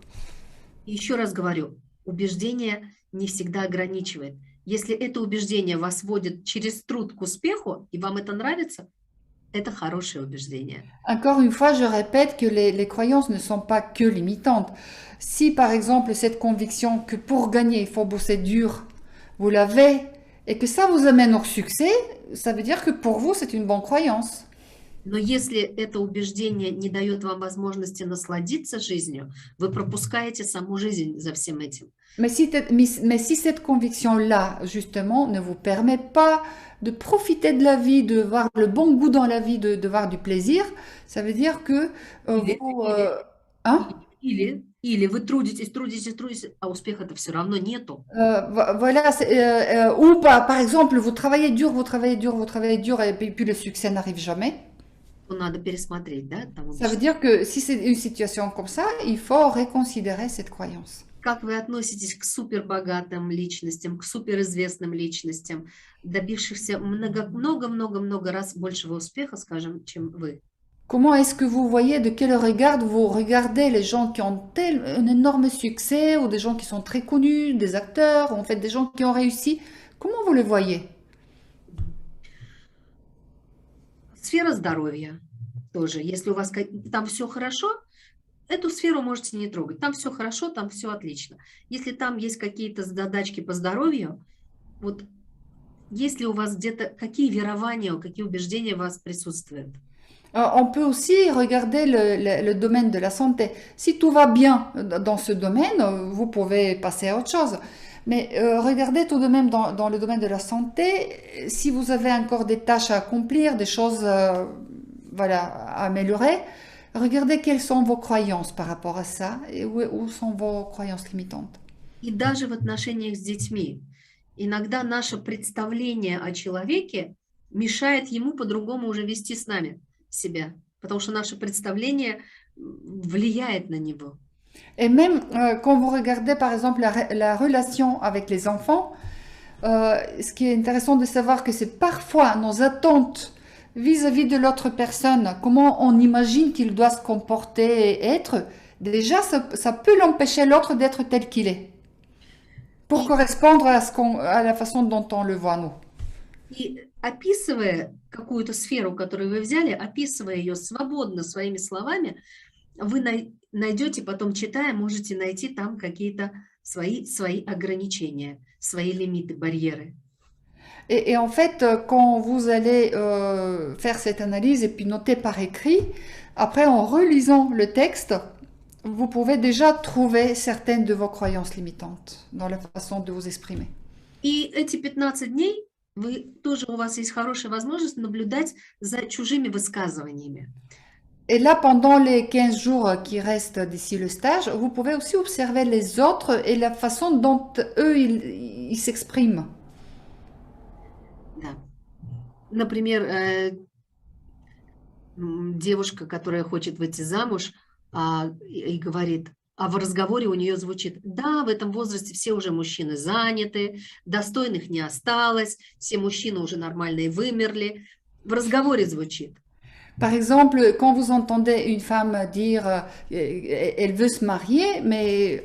И еще раз говорю, убеждение не всегда ограничивает. Если это убеждение вас вводит через труд к успеху, и вам это нравится, это хорошее убеждение. Encore une fois, je répète que les croyances ne sont pas que limitantes. Si par exemple cette conviction que pour gagner, il faut bosser dur, vous l'avez, et que ça vous amène au succès, ça veut dire que pour vous, c'est une bonne croyance. Но если это убеждение не дает вам возможности насладиться жизнью, вы пропускаете саму жизнь за всем этим. Mais si cette conviction-là, justement, ne vous permet pas de profiter de la vie, de voir le bon goût dans la vie, de voir du plaisir, ça veut dire que vous... hein? Или вы трудитесь, а успеха-то все равно нету. Voilà, ou par exemple, vous travaillez dur, et puis le succès n'arrive jamais. Надо пересмотреть, да? Ça veut dire que si c'est une situation comme ça, il faut reconsidérer cette croyance. Как вы относитесь к супербогатым личностям, к суперизвестным личностям, добившихся много-много-много раз большего успеха, скажем, чем вы? Comment est-ce que vous voyez, de quel regard vous regardez les gens qui ont un énorme succès ou des gens qui sont très connus, des acteurs, ou en fait des gens qui ont réussi? Comment vous les voyez? Сфера здоровья тоже. Если у вас там все хорошо, эту сферу можете не трогать. Там все хорошо, там все отлично. Если там есть какие-то задачки по здоровью, вот есть ли у вас где-то какие верования, какие убеждения у вас prисутствуют? On peut aussi regarder le domaine de la santé. Si tout va bien dans ce domaine, vous pouvez passer à autre chose. Mais regardez tout de même dans le domaine de la santé, si vous avez encore des tâches à accomplir, des choses voilà, à améliorer, regardez quelles sont vos croyances par rapport à ça et où sont vos croyances limitantes. И даже в отношениях с детьми. Иногда наше представление о человеке мешает ему по-другому уже вести с нами себя, потому что наше представление влияет на него. Et même quand vous regardez par exemple la relation avec les enfants, ce qui est intéressant de savoir que c'est parfois nos attentes vis-à-vis de l'autre personne, comment on imagine qu'il doit se comporter et être, déjà ça peut l'empêcher l'autre d'être tel qu'il est, pour correspondre à la façon dont on le voit nous. И описывая какую-то сферу, которую вы взяли, описывая ее свободно своими словами, вы найдете, потом читая, можете найти там какие-то свои ограничения, свои лимиты, барьеры. Et en fait, quand vous allez faire cette analyse et puis noter par écrit, après en relisant le texte, vous pouvez déjà trouver certaines de vos croyances limitantes dans la façon de vous exprimer. И эти 15 дней у вас есть хорошая возможность наблюдать за чужими высказываниями. Et là, pendant les 15 jours qui restent d'ici le stage, vous pouvez aussi observer les autres et la façon dont eux, ils s'expriment. Да. Например, девушка, которая хочет выйти замуж, и говорит, а в разговоре у нее звучит, да, в этом возрасте все уже мужчины заняты, достойных не осталось, все мужчины уже нормальные вымерли. В разговоре звучит. Par exemple, quand vous entendez une femme dire elle veut se marier, mais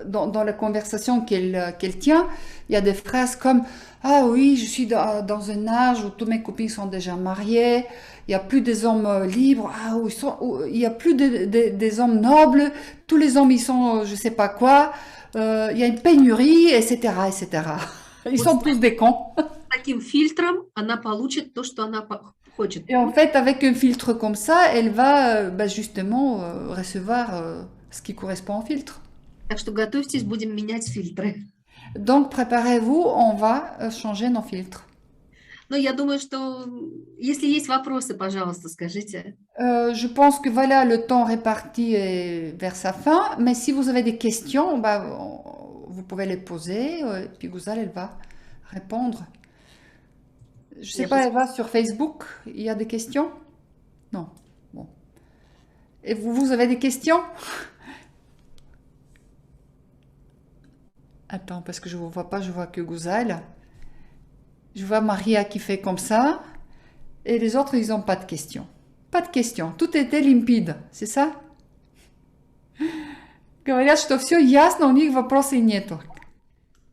dans la conversation qu'elle tient, il y a des phrases comme ah oui, je suis dans un âge où tous mes copines sont déjà mariées, il n'y a plus des hommes libres, il n'y a plus des hommes nobles, tous les hommes ils sont je sais pas quoi. il y a une pénurie, etc., etc. Ils Вот sont с tous des cons. таким фильтром она получит то, что она хочет. Et en fait, avec un filtre comme ça, elle va bah, justement recevoir ce qui correspond au filtre. Так что готовьтесь, будем менять фильтры. Donc, préparez-vous, on va changer nos filtres. Но я думаю, что если есть вопросы, пожалуйста, скажите. Je pense que voilà, le temps réparti est vers sa fin, mais si vous avez des questions, bah, vous pouvez les poser, et puis Gouzal, elle va répondre. Je sais Я pas, пос- Eva, sur Facebook, il y a des questions? Non. Bon. Et vous avez des questions? Attends, parce que je ne vous vois pas, je vois que Gouzal. Je vois Maria qui fait comme ça, et les autres, ils n'ont pas de questions. Pas de questions, tout était limpide, c'est ça? Говорят, что все ясно, у них вопросов нету.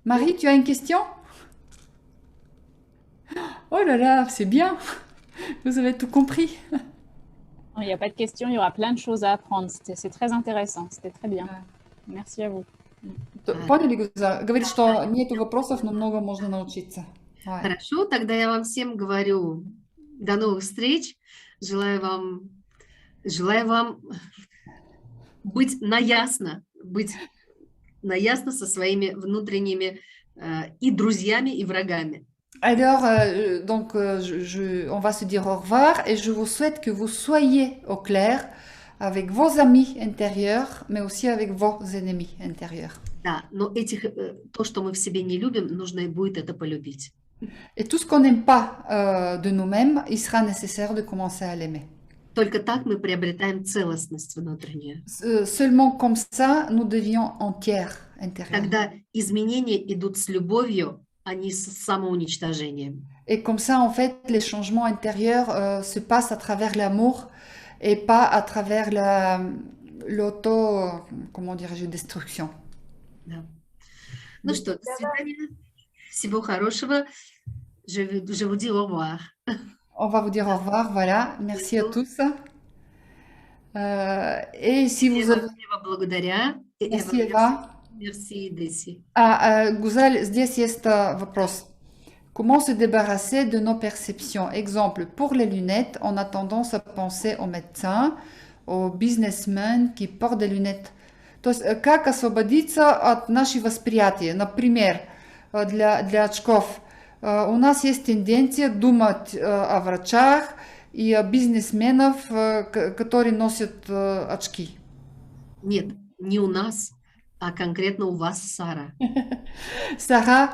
Marie, tu as une question? Oh là là, c'est bien. Vous avez tout compris. Il n'y a pas de question, il y aura plein de choses à apprendre. C'est très intéressant, c'était très bien. Merci à vous. Поняли, Гуза? Говорит, что нету вопросов, но много можно научиться. Ouais. Хорошо, тогда я вам всем говорю до новых встреч. Желаю вам быть наясно со своими внутренними и друзьями, и врагами. Alors, donc, on va se dire au revoir et je vous souhaite que vous soyez au clair avec vos amis intérieurs, mais aussi avec vos ennemis intérieurs. Да, но то, что мы в себе не любим, нужно и будет это полюбить. Et tout ce qu'on n'aime pas de nous-mêmes, il sera nécessaire de commencer à l'aimer. Только так мы приобретаем целостность внутреннюю. Seulement comme ça, nous devions entières intérieures. Когда изменения идут с любовью, а не с самоуничтожением. Et comme ça, en fait, les changements intérieurs se passent à travers l'amour et pas à travers comment dirais-je, destruction. Да. Ну что, до свидания. Всего хорошего. Je vous dis au revoir. On va vous dire au revoir, voilà. Merci à tous. Et si vous avez... Ева, благодаря. Merci, Eva. Merci, Десси. Гузаль, здесь есть вопрос. Comment se débarrasser de nos perceptions? Exemple, pour les lunettes, on a tendance à penser aux médecins, aux businessmen qui portent des lunettes. То есть, как освободиться от нашего восприятия? Например, для очков. У нас есть тенденция думать о врачах и о бизнесменах, которые носят очки. Нет, не у нас, а конкретно у вас, Сара. Sarah,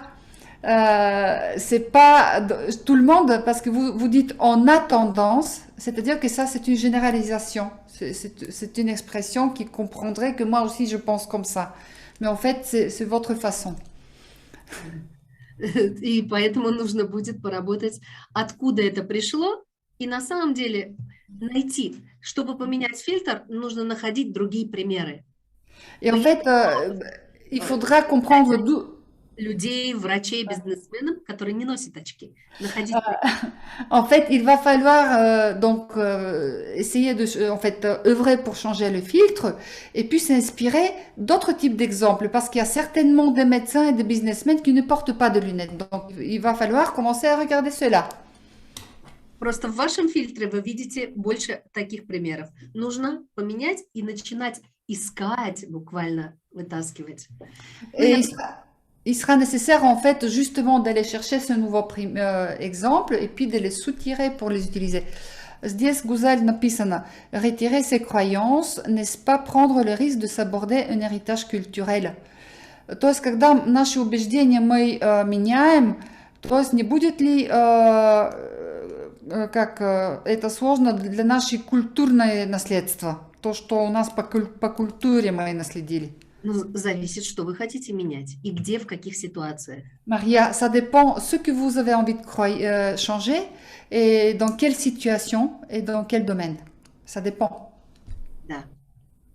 c'est pas tout le monde, parce que vous dites on a tendance, c'est-à-dire que ça c'est une généralisation, c'est une expression qui comprendrait que moi aussi je pense comme ça. Mais en fait c'est votre façon. И поэтому нужно будет поработать, откуда это пришло, и на самом деле найти. Чтобы поменять фильтр, нужно находить другие примеры. Et en fait, il faudra comprendre d'où... Людей, врачей, бизнесменов, которые не носят очки. Находить. En fait, il va falloir essayer de œuvrer pour changer le filtre et puis s'inspirer d'autres types d'exemples parce qu'il y a certainement des médecins et des businessmen qui ne portent pas de lunettes. Donc, il va falloir commencer à regarder cela. Просто в вашем фильтре вы видите больше таких примеров. Нужно поменять и начинать искать, буквально вытаскивать. Et il sera nécessaire en fait justement d'aller chercher ce nouveau exemple et puis de les soutirer pour les utiliser. Здесь Гузаль написано retirer ses croyances, n'est-ce pas prendre le risque de s'aborder un héritage culturel. То есть когда наши убеждения мы меняем, то есть не будет ли как это сложно для нашей культурное наследство, то что у нас по культуре мы наследили. Ну, зависит, что вы хотите менять и где, в каких ситуациях. Maria, ça dépend ce que vous avez envie de changer et dans quelle situation et dans quel domaine. Ça dépend. Да.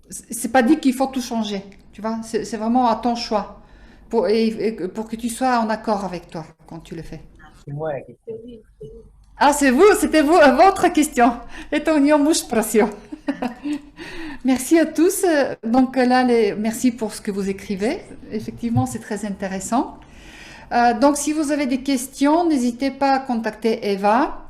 C'est pas dit qu'il faut tout changer, tu vois. C'est vraiment à ton choix pour que tu sois en accord avec toi quand tu le fais. C'est moi la question. Ah, c'est vous, c'était vous, votre question. Это у нее муж спросил. Merci à tous. Donc là, merci pour ce que vous écrivez. Effectivement, c'est très intéressant. Donc, si vous avez des questions, n'hésitez pas à contacter Eva.